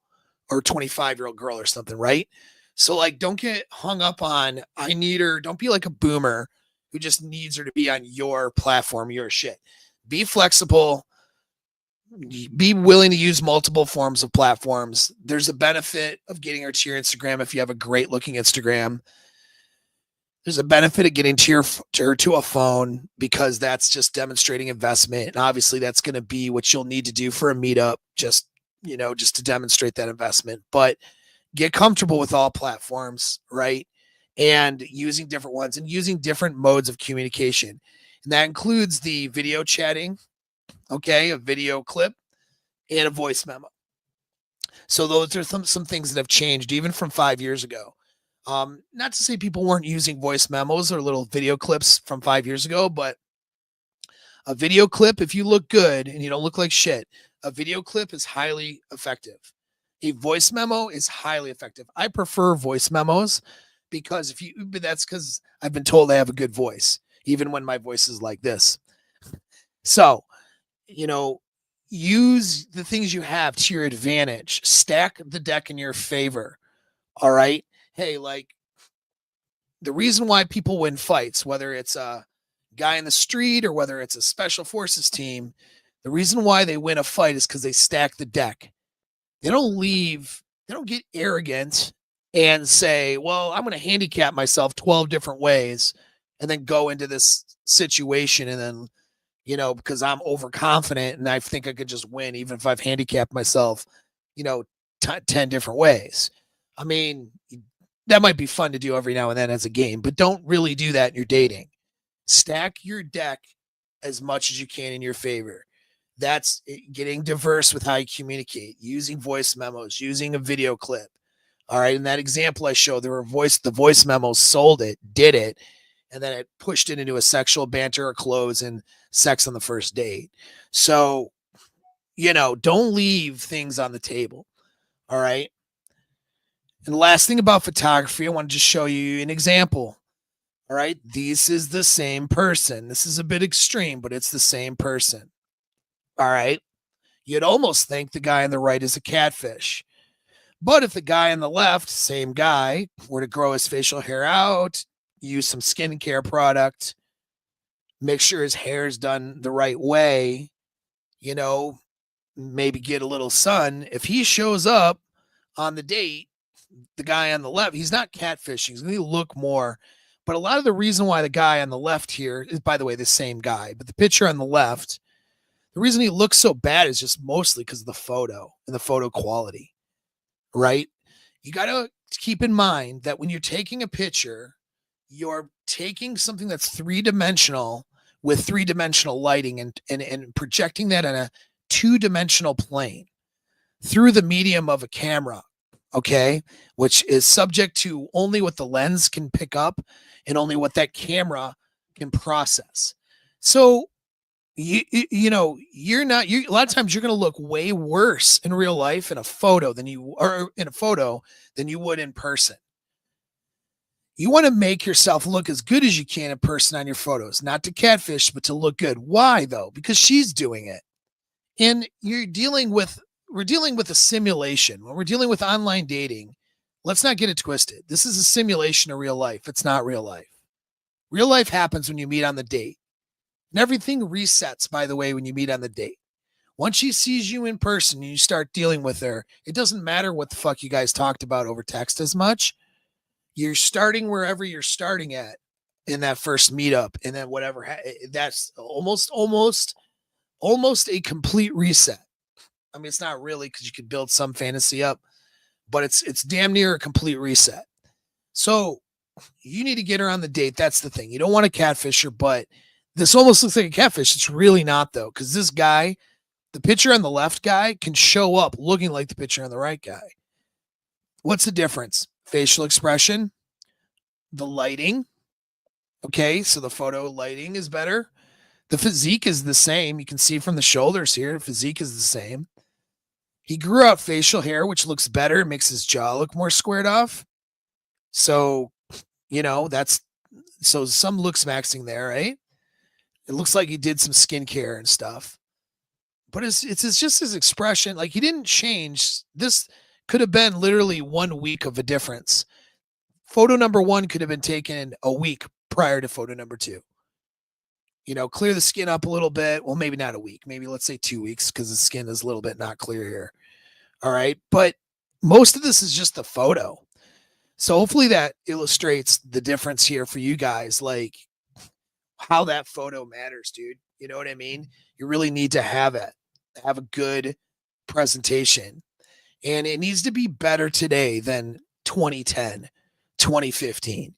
or 25-year-old girl or something, right? So like, don't get hung up on, I need her. Don't be like a boomer who just needs her to be on your platform, your shit. Be flexible. Be willing to use multiple forms of platforms. There's a benefit of getting her to your Instagram if you have a great looking Instagram. There's a benefit of getting to her to a phone because that's just demonstrating investment. And obviously that's going to be what you'll need to do for a meetup, just to demonstrate that investment. But get comfortable with all platforms, right? And using different ones and using different modes of communication. And that includes the video chatting, okay, a video clip, and a voice memo. So those are some things that have changed even from 5 years ago. Not to say people weren't using voice memos or little video clips from 5 years ago, but a video clip, if you look good and you don't look like shit, a video clip is highly effective. A voice memo is highly effective. I prefer voice memos because that's because I've been told I have a good voice, even when my voice is like this. So, use the things you have to your advantage. Stack the deck in your favor. All right. Hey, like the reason why people win fights, whether it's a guy in the street or whether it's a special forces team, the reason why they win a fight is because they stack the deck. They don't get arrogant and say, well, I'm going to handicap myself 12 different ways and then go into this situation. And then, because I'm overconfident and I think I could just win, even if I've handicapped myself, you know, 10 different ways. I mean, that might be fun to do every now and then as a game, but don't really do that in your dating. Stack your deck as much as you can in your favor. That's getting diverse with how you communicate, using voice memos, using a video clip. All right. In that example I showed, the voice memos sold it, did it, and then it pushed it into a sexual banter or close and sex on the first date. So, don't leave things on the table. All right. And the last thing about photography, I want to just show you an example. All right. This is the same person. This is a bit extreme, but it's the same person. All right. You'd almost think the guy on the right is a catfish. But if the guy on the left, same guy, were to grow his facial hair out, use some skincare product, make sure his hair is done the right way, maybe get a little sun, if he shows up on the date, the guy on the left, he's not catfishing. He's going to look more. But a lot of the reason why the guy on the left here is, by the way, the same guy, but the picture on the left, the reason he looks so bad is just mostly because of the photo and the photo quality, right? You got to keep in mind that when you're taking a picture, you're taking something that's three-dimensional with three-dimensional lighting and projecting that on a two-dimensional plane through the medium of a camera, okay, which is subject to only what the lens can pick up and only what that camera can process. So you're not, a lot of times you're going to look way worse in real life in a photo than you would in person. You want to make yourself look as good as you can in person on your photos, not to catfish, but to look good. Why though? Because she's doing it. And we're dealing with a simulation. When we're dealing with online dating, let's not get it twisted. This is a simulation of real life. It's not real life. Real life happens when you meet on the date. And everything resets, by the way, when you meet on the date. Once she sees you in person and you start dealing with her, it doesn't matter what the fuck you guys talked about over text as much. You're starting wherever you're starting at in that first meetup. And then whatever, that's almost a complete reset. I mean, it's not really, because you could build some fantasy up, but it's damn near a complete reset. So you need to get her on the date. That's the thing. You don't want to catfish her, but this almost looks like a catfish. It's really not, though, because this guy, the picture on the left guy, can show up looking like the picture on the right guy. What's the difference? Facial expression, the lighting. Okay, so the photo lighting is better. The physique is the same. You can see from the shoulders here, the physique is the same. He grew out facial hair, which looks better, makes his jaw look more squared off. So, so some looks maxing there, right? It looks like he did some skincare and stuff. But it's just his expression. Like, he didn't change. This could have been literally 1 week of a difference. Photo number 1 could have been taken a week prior to photo number 2. Clear the skin up a little bit. Well, maybe not a week. Maybe let's say 2 weeks, because the skin is a little bit not clear here. All right. But most of this is just the photo. So hopefully that illustrates the difference here for you guys, like how that photo matters, dude. You know what I mean? You really need to have a good presentation, and it needs to be better today than 2010, 2015.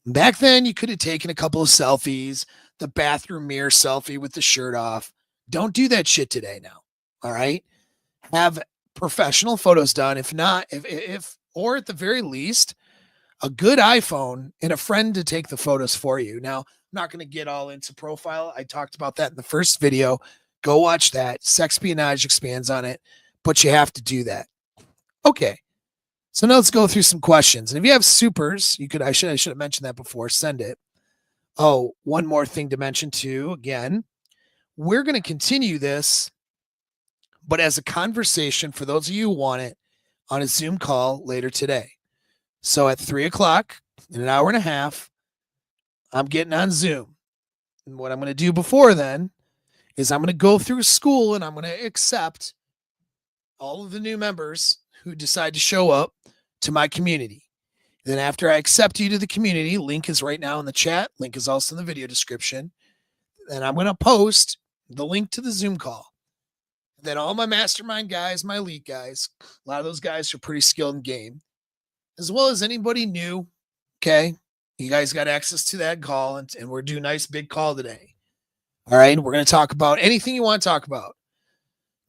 Back then, you could have taken a couple of selfies, the bathroom mirror selfie with the shirt off. Don't do that shit today now. All right. Have professional photos done. If not, or at the very least, a good iPhone and a friend to take the photos for you. Now, I'm not going to get all into profile. I talked about that in the first video. Go watch that. Sexpionage expands on it, but you have to do that. Okay. So now let's go through some questions. And if you have supers, I should have mentioned that before. Send it. Oh, one more thing to mention too. Again, we're going to continue this, but as a conversation for those of you who want it, on a Zoom call later today. So at 3 o'clock, in an hour and a half, I'm getting on Zoom. And what I'm going to do before then is I'm going to go through school and I'm going to accept all of the new members who decide to show up to my community. Then after I accept you to the community, link is right now in the chat. Link is also in the video description. And I'm going to post the link to the Zoom call. Then all my mastermind guys, my elite guys, a lot of those guys are pretty skilled in game, as well as anybody new. Okay. You guys got access to that call, and we're doing a nice big call today. All right. We're going to talk about anything you want to talk about.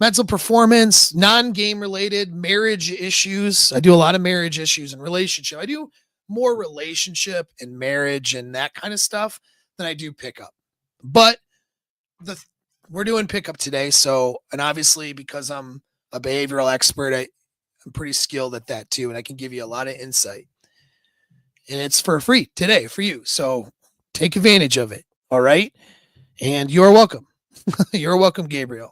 Mental performance, non-game related, marriage issues. I do a lot of marriage issues and relationship. I do more relationship and marriage and that kind of stuff than I do pickup. But we're doing pickup today. So, and obviously because I'm a behavioral expert, I'm pretty skilled at that too. And I can give you a lot of insight. And it's for free today for you. So take advantage of it. All right. And you're welcome. You're welcome, Gabriel.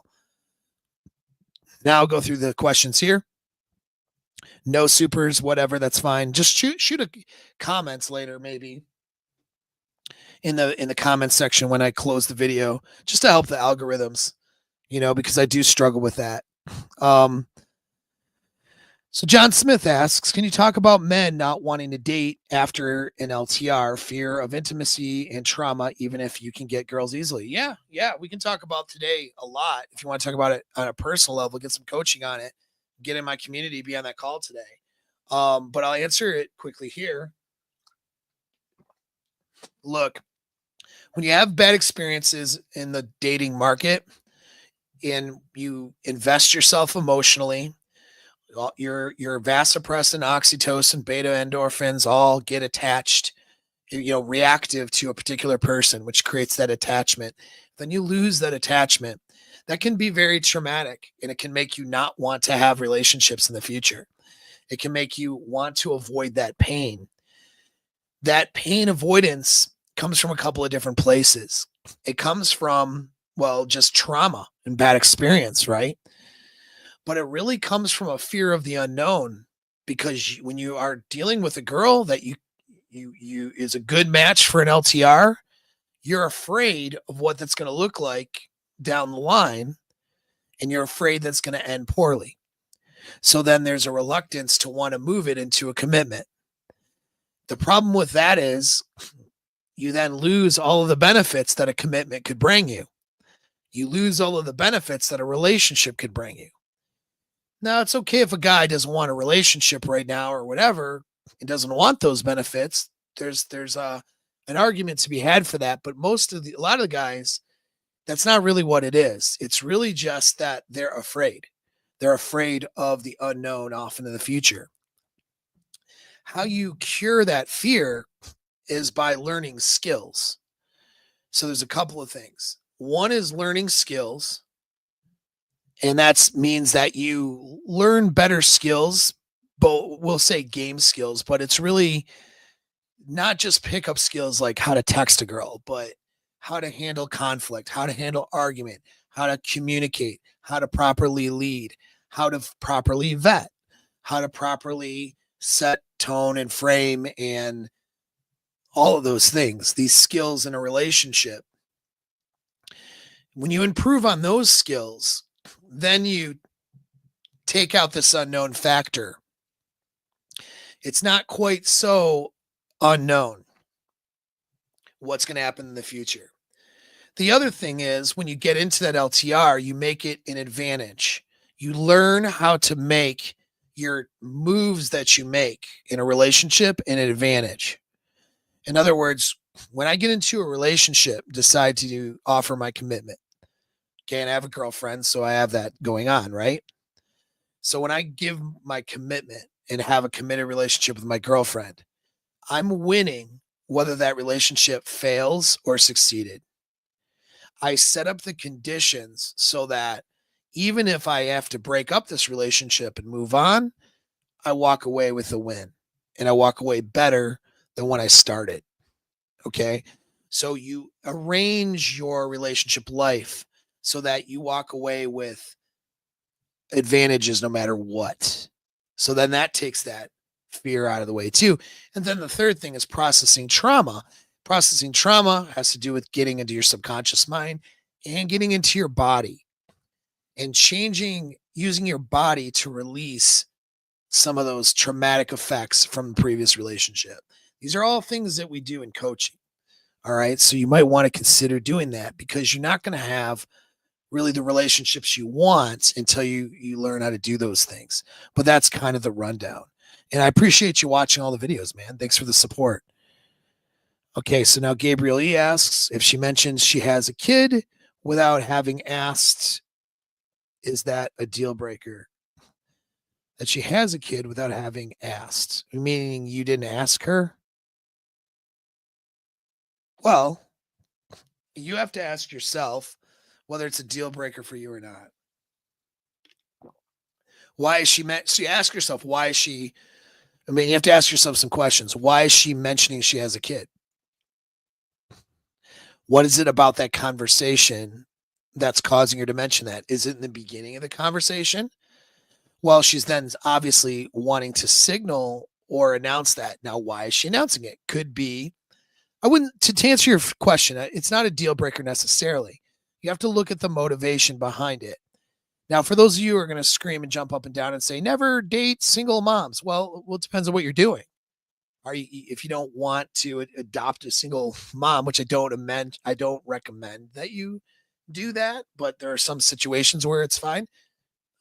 Now I'll go through the questions here. No supers, whatever, that's fine. Just shoot a comments later, maybe in the comments section when I close the video, just to help the algorithms, because I do struggle with that. So John Smith asks, can you talk about men not wanting to date after an LTR, fear of intimacy and trauma, even if you can get girls easily? Yeah, we can talk about today a lot. If you want to talk about it on a personal level, get some coaching on it, get in my community, be on that call today. But I'll answer it quickly here. Look, when you have bad experiences in the dating market and you invest yourself emotionally, your vasopressin, oxytocin, beta endorphins all get attached, reactive to a particular person, which creates that attachment. Then you lose that attachment. That can be very traumatic, and it can make you not want to have relationships in the future. It can make you want to avoid that pain. That pain avoidance comes from a couple of different places. It comes from, just trauma and bad experience, right? But it really comes from a fear of the unknown, because when you are dealing with a girl that you is a good match for an LTR, you're afraid of what that's going to look like down the line, and you're afraid that's going to end poorly. So then there's a reluctance to want to move it into a commitment. The problem with that is you then lose all of the benefits that a commitment could bring you. You lose all of the benefits that a relationship could bring you. Now, it's okay if a guy doesn't want a relationship right now or whatever, and doesn't want those benefits. There's an argument to be had for that, but a lot of the guys, that's not really what it is. It's really just that they're afraid. They're afraid of the unknown often in the future. How you cure that fear is by learning skills. So there's a couple of things. One is learning skills. And that means that you learn better skills, but we'll say game skills, but it's really not just pickup skills like how to text a girl, but how to handle conflict, how to handle argument, how to communicate, how to properly lead, how to properly vet, how to properly set tone and frame, and all of those things, these skills in a relationship. When you improve on those skills, then you take out this unknown factor. It's not quite so unknown what's going to happen in the future. The other thing is, when you get into that LTR, you make it an advantage. You learn how to make your moves that you make in a relationship an advantage. In other words, when I get into a relationship, decide to offer my commitment. Okay, and I have a girlfriend, so I have that going on, right? So when I give my commitment and have a committed relationship with my girlfriend, I'm winning whether that relationship fails or succeeded. I set up the conditions so that even if I have to break up this relationship and move on, I walk away with a win, and I walk away better than when I started. Okay, so you arrange your relationship life so that you walk away with advantages no matter what. So then that takes that fear out of the way too. And then the third thing is processing trauma. Processing trauma has to do with getting into your subconscious mind and getting into your body and using your body to release some of those traumatic effects from the previous relationship. These are all things that we do in coaching. All right. So you might want to consider doing that because you're not going to have really the relationships you want until you learn how to do those things. But that's kind of the rundown. And I appreciate you watching all the videos, man. Thanks for the support. Okay, so now Gabriel E asks if she mentions she has a kid without having asked, is that a deal breaker? That she has a kid without having asked, meaning you didn't ask her? Well, you have to ask yourself whether it's a deal breaker for you or not. Why is she meant? So you ask yourself, why is she? I mean, you have to ask yourself some questions. Why is she mentioning she has a kid? What is it about that conversation that's causing her to mention that? Is it in the beginning of the conversation? Well, she's then obviously wanting to signal or announce that. Now, why is she announcing it? Could be, I wouldn't, to answer your question, it's not a deal breaker necessarily. You have to look at the motivation behind it. Now, for those of you who are going to scream and jump up and down and say, never date single moms. Well, it depends on what you're doing. If you don't want to adopt a single mom, which I don't recommend that you do that, but there are some situations where it's fine.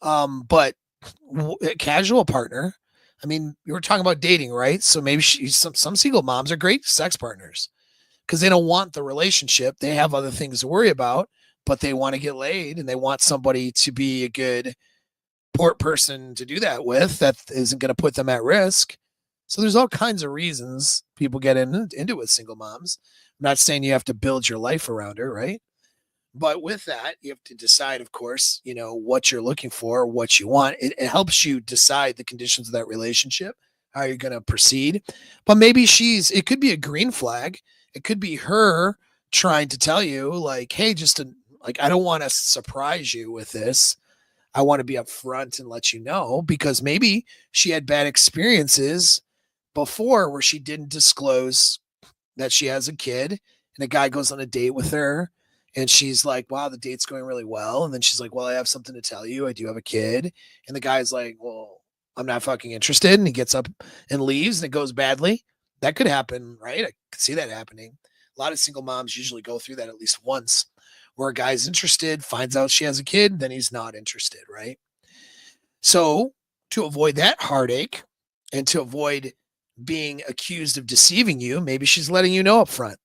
But a casual partner, I mean, you were talking about dating, right? So maybe some single moms are great sex partners because they don't want the relationship. They have other things to worry about, but they want to get laid and they want somebody to be a good port person to do that with that isn't going to put them at risk. So there's all kinds of reasons people get into it with single moms. I'm not saying you have to build your life around her, right? But with that, you have to decide, of course, what you're looking for, what you want. It helps you decide the conditions of that relationship, how you're going to proceed. But maybe it could be a green flag. It could be her trying to tell you like, hey, I don't want to surprise you with this. I want to be upfront and let you know because maybe she had bad experiences before where she didn't disclose that she has a kid and a guy goes on a date with her and she's like, wow, the date's going really well. And then she's like, well, I have something to tell you. I do have a kid. And the guy's like, well, I'm not fucking interested. And he gets up and leaves and it goes badly. That could happen, right? I could see that happening. A lot of single moms usually go through that at least once where a guy's interested, finds out she has a kid, then he's not interested, right? So to avoid that heartache and to avoid being accused of deceiving you, maybe she's letting you know up front.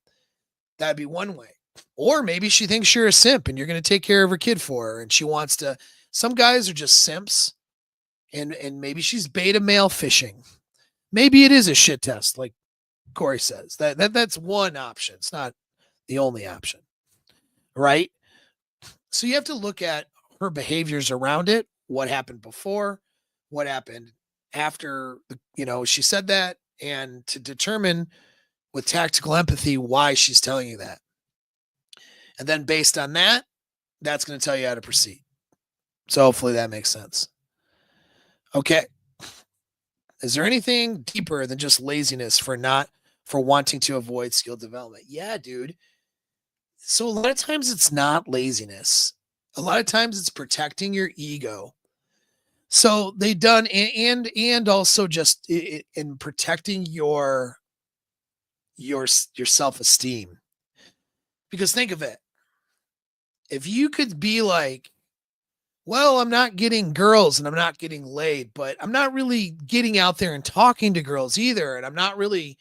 That'd be one way. Or maybe she thinks you're a simp and you're going to take care of her kid for her. And she wants to, some guys are just simps and maybe she's beta male fishing. Maybe it is a shit test. Like Corey says that's one option. It's not the only option. Right. So you have to look at her behaviors around it. What happened before, what happened after, she said that, and to determine with tactical empathy why she's telling you that. And then based on that, that's going to tell you how to proceed. So hopefully that makes sense. Okay. Is there anything deeper than just laziness for wanting to avoid skill development? Yeah, dude. So a lot of times it's not laziness. A lot of times it's protecting your ego. So they done and also just in protecting your self-esteem. Because think of it. If you could be like, well, I'm not getting girls and I'm not getting laid, but I'm not really getting out there and talking to girls either. And I'm not really,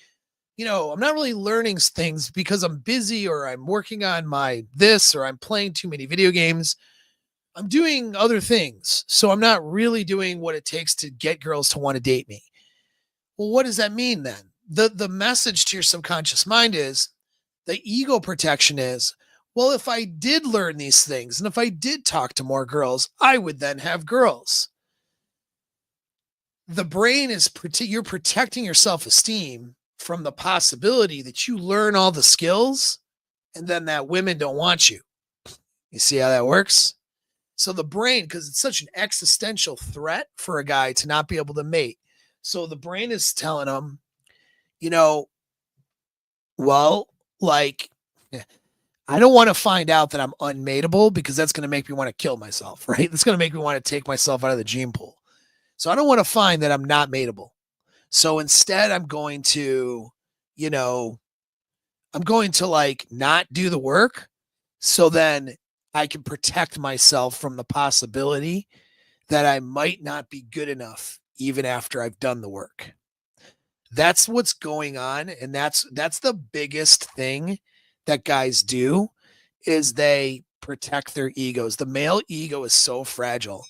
I'm not really learning things because I'm busy or I'm working on this or I'm playing too many video games. I'm doing other things. So I'm not really doing what it takes to get girls to want to date me. Well, what does that mean then? The message to your subconscious mind is the ego protection is, well, if I did learn these things and if I did talk to more girls, I would then have girls. The brain is you're protecting your self-esteem from the possibility that you learn all the skills and then that women don't want you. You see how that works? So the brain, because it's such an existential threat for a guy to not be able to mate. So the brain is telling them, you know, well, like, I don't want to find out that I'm unmateable because that's going to make me want to kill myself, right? That's going to make me want to take myself out of the gene pool. So I don't want to find that I'm not mateable. So instead, I'm going to, you know, I'm going to like not do the work so then I can protect myself from the possibility that I might not be good enough even after I've done the work. That's what's going on, and that's the biggest thing that guys do is they protect their egos. The male ego is so fragile.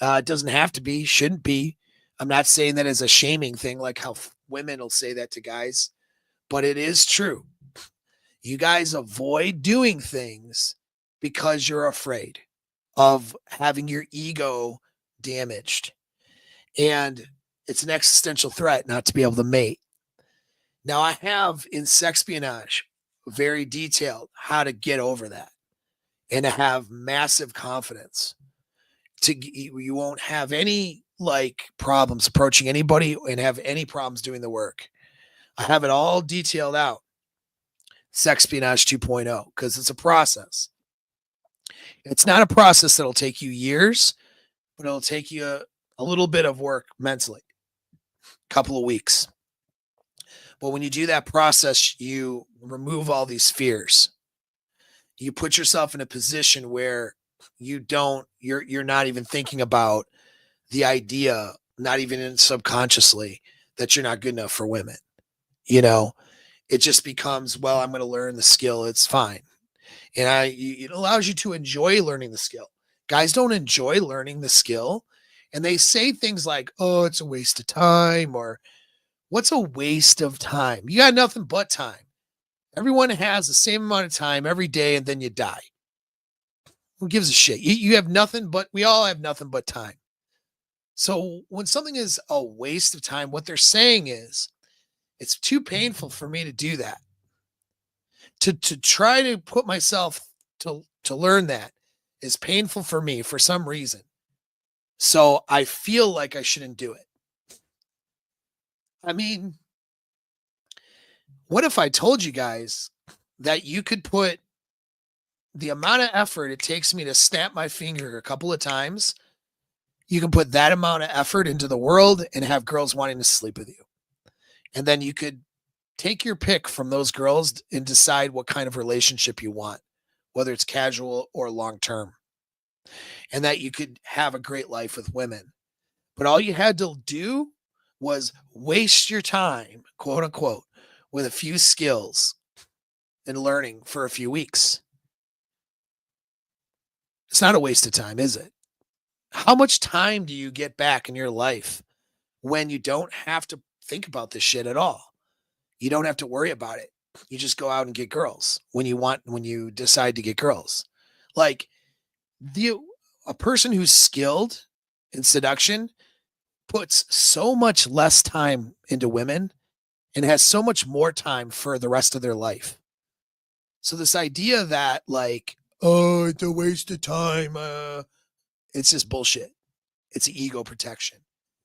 It doesn't have to be, shouldn't be. I'm not saying that as a shaming thing, like how women will say that to guys, but it is true. You guys avoid doing things because you're afraid of having your ego damaged. And it's an existential threat not to be able to mate. Now, I have in Sexpionage very detailed how to get over that and to have massive confidence. You won't have any like problems approaching anybody and have any problems doing the work. I have it all detailed out. Sexpionage 2.0 because it's a process. It's not a process that'll take you years, but it'll take you a little bit of work mentally, a couple of weeks. But when you do that process, you remove all these fears. You put yourself in a position where you're not even thinking about the idea, not even in subconsciously, that you're not good enough for women. You know, it just becomes, well, I'm going to learn the skill. It's fine. And it allows you to enjoy learning the skill. Guys don't enjoy learning the skill. And they say things like, oh, it's a waste of time, or what's a waste of time? You got nothing but time. Everyone has the same amount of time every day, and then you die. Who gives a shit? You have nothing but, we all have nothing but time. So when something is a waste of time, what they're saying is, it's too painful for me to do that. To try to put myself to learn that is painful for me for some reason. So I feel like I shouldn't do it. I mean, what if I told you guys that you could put the amount of effort it takes me to snap my finger a couple of times, you can put that amount of effort into the world and have girls wanting to sleep with you. And then you could take your pick from those girls and decide what kind of relationship you want, whether it's casual or long term, and that you could have a great life with women. But all you had to do was waste your time, quote unquote, with a few skills and learning for a few weeks. It's not a waste of time, is it? How much time do you get back in your life when you don't have to think about this shit at all? You don't have to worry about it. You just go out and get girls when you decide to get girls. Like the a person who's skilled in seduction puts so much less time into women and has so much more time for the rest of their life. So this idea that like, oh, it's a waste of time, it's just bullshit. It's ego protection.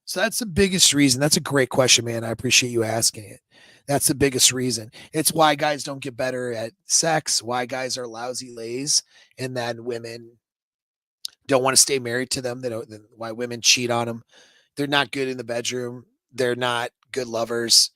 So that's the biggest reason. That's a great question, man. I appreciate you asking it. That's the biggest reason. It's why guys don't get better at sex, why guys are lousy lays, and then women don't want to stay married to them. They don't, why women cheat on them. They're not good in the bedroom. They're not good lovers.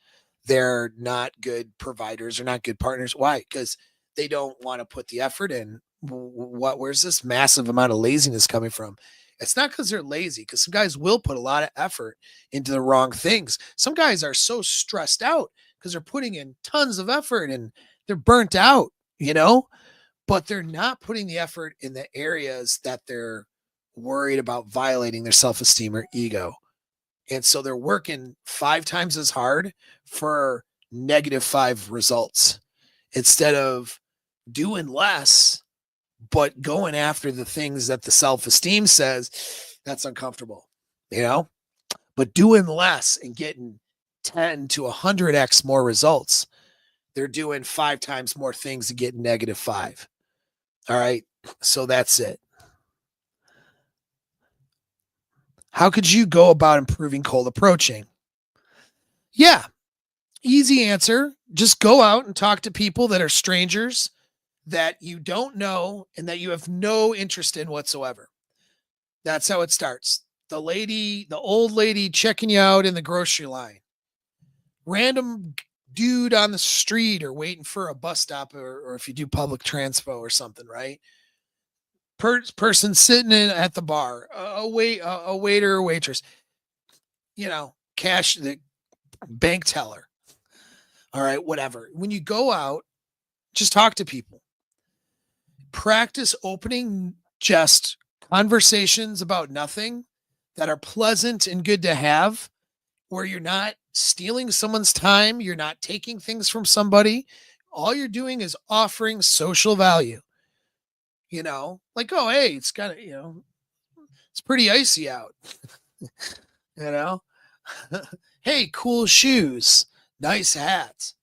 They're not good providers. They're not good partners. Why? Because they don't want to put the effort in. Where's this massive amount of laziness coming from? It's not because they're lazy, because some guys will put a lot of effort into the wrong things. Some guys are so stressed out because they're putting in tons of effort and they're burnt out, but they're not putting the effort in the areas that they're worried about violating their self-esteem or ego. And so they're working 5 times as hard for -5 results instead of doing less, but going after the things that the self-esteem says that's uncomfortable, but doing less and getting 10 to 100x more results. They're doing 5 times more things to get -5. All right. So that's it. How could you go about improving cold approaching? Yeah, easy answer. Just go out and talk to people that are strangers that you don't know and that you have no interest in whatsoever. That's how it starts. The old lady checking you out in the grocery line, random dude on the street or waiting for a bus stop or if you do public transpo or something, right? Person sitting in at the bar, a waiter or waitress, cash the bank teller. All right, whatever. When you go out, just talk to people. Practice opening just conversations about nothing that are pleasant and good to have, where you're not stealing someone's time, you're not taking things from somebody. All you're doing is offering social value. Like, oh, hey, it's kind of, it's pretty icy out, you know? Hey, cool shoes, nice hats.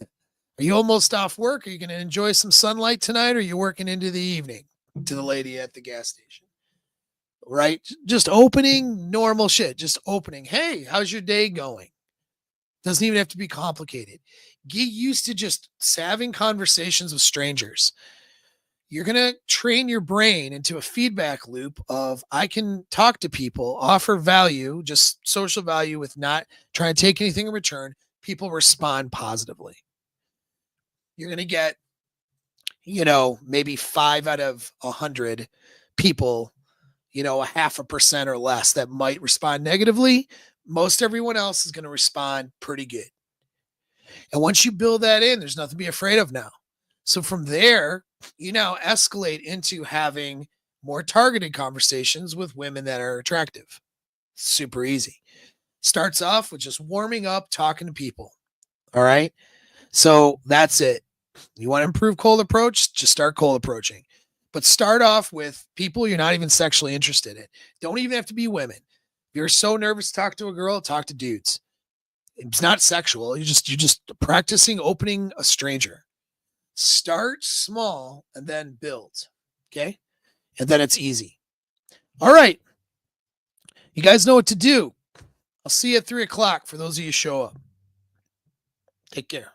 Are you almost off work? Are you going to enjoy some sunlight tonight? Or are you working into the evening? To the lady at the gas station, right? Just opening normal shit, just opening. Hey, how's your day going? Doesn't even have to be complicated. Get used to just having conversations with strangers. You're going to train your brain into a feedback loop of I can talk to people, offer value, just social value with not trying to take anything in return. People respond positively. You're going to get, maybe 5 out of 100 people, a 0.5% or less that might respond negatively. Most everyone else is going to respond pretty good. And once you build that in, there's nothing to be afraid of now. So from there, you now escalate into having more targeted conversations with women that are attractive. Super easy. Starts off with just warming up, talking to people. All right. So that's it. You want to improve cold approach? Just start cold approaching. But start off with people you're not even sexually interested in. Don't even have to be women. If you're so nervous to talk to a girl, talk to dudes. It's not sexual. You're just practicing opening a stranger. Start small and then build. Okay. And then it's easy. All right. You guys know what to do. I'll see you at 3:00 for those of you who show up. Take care.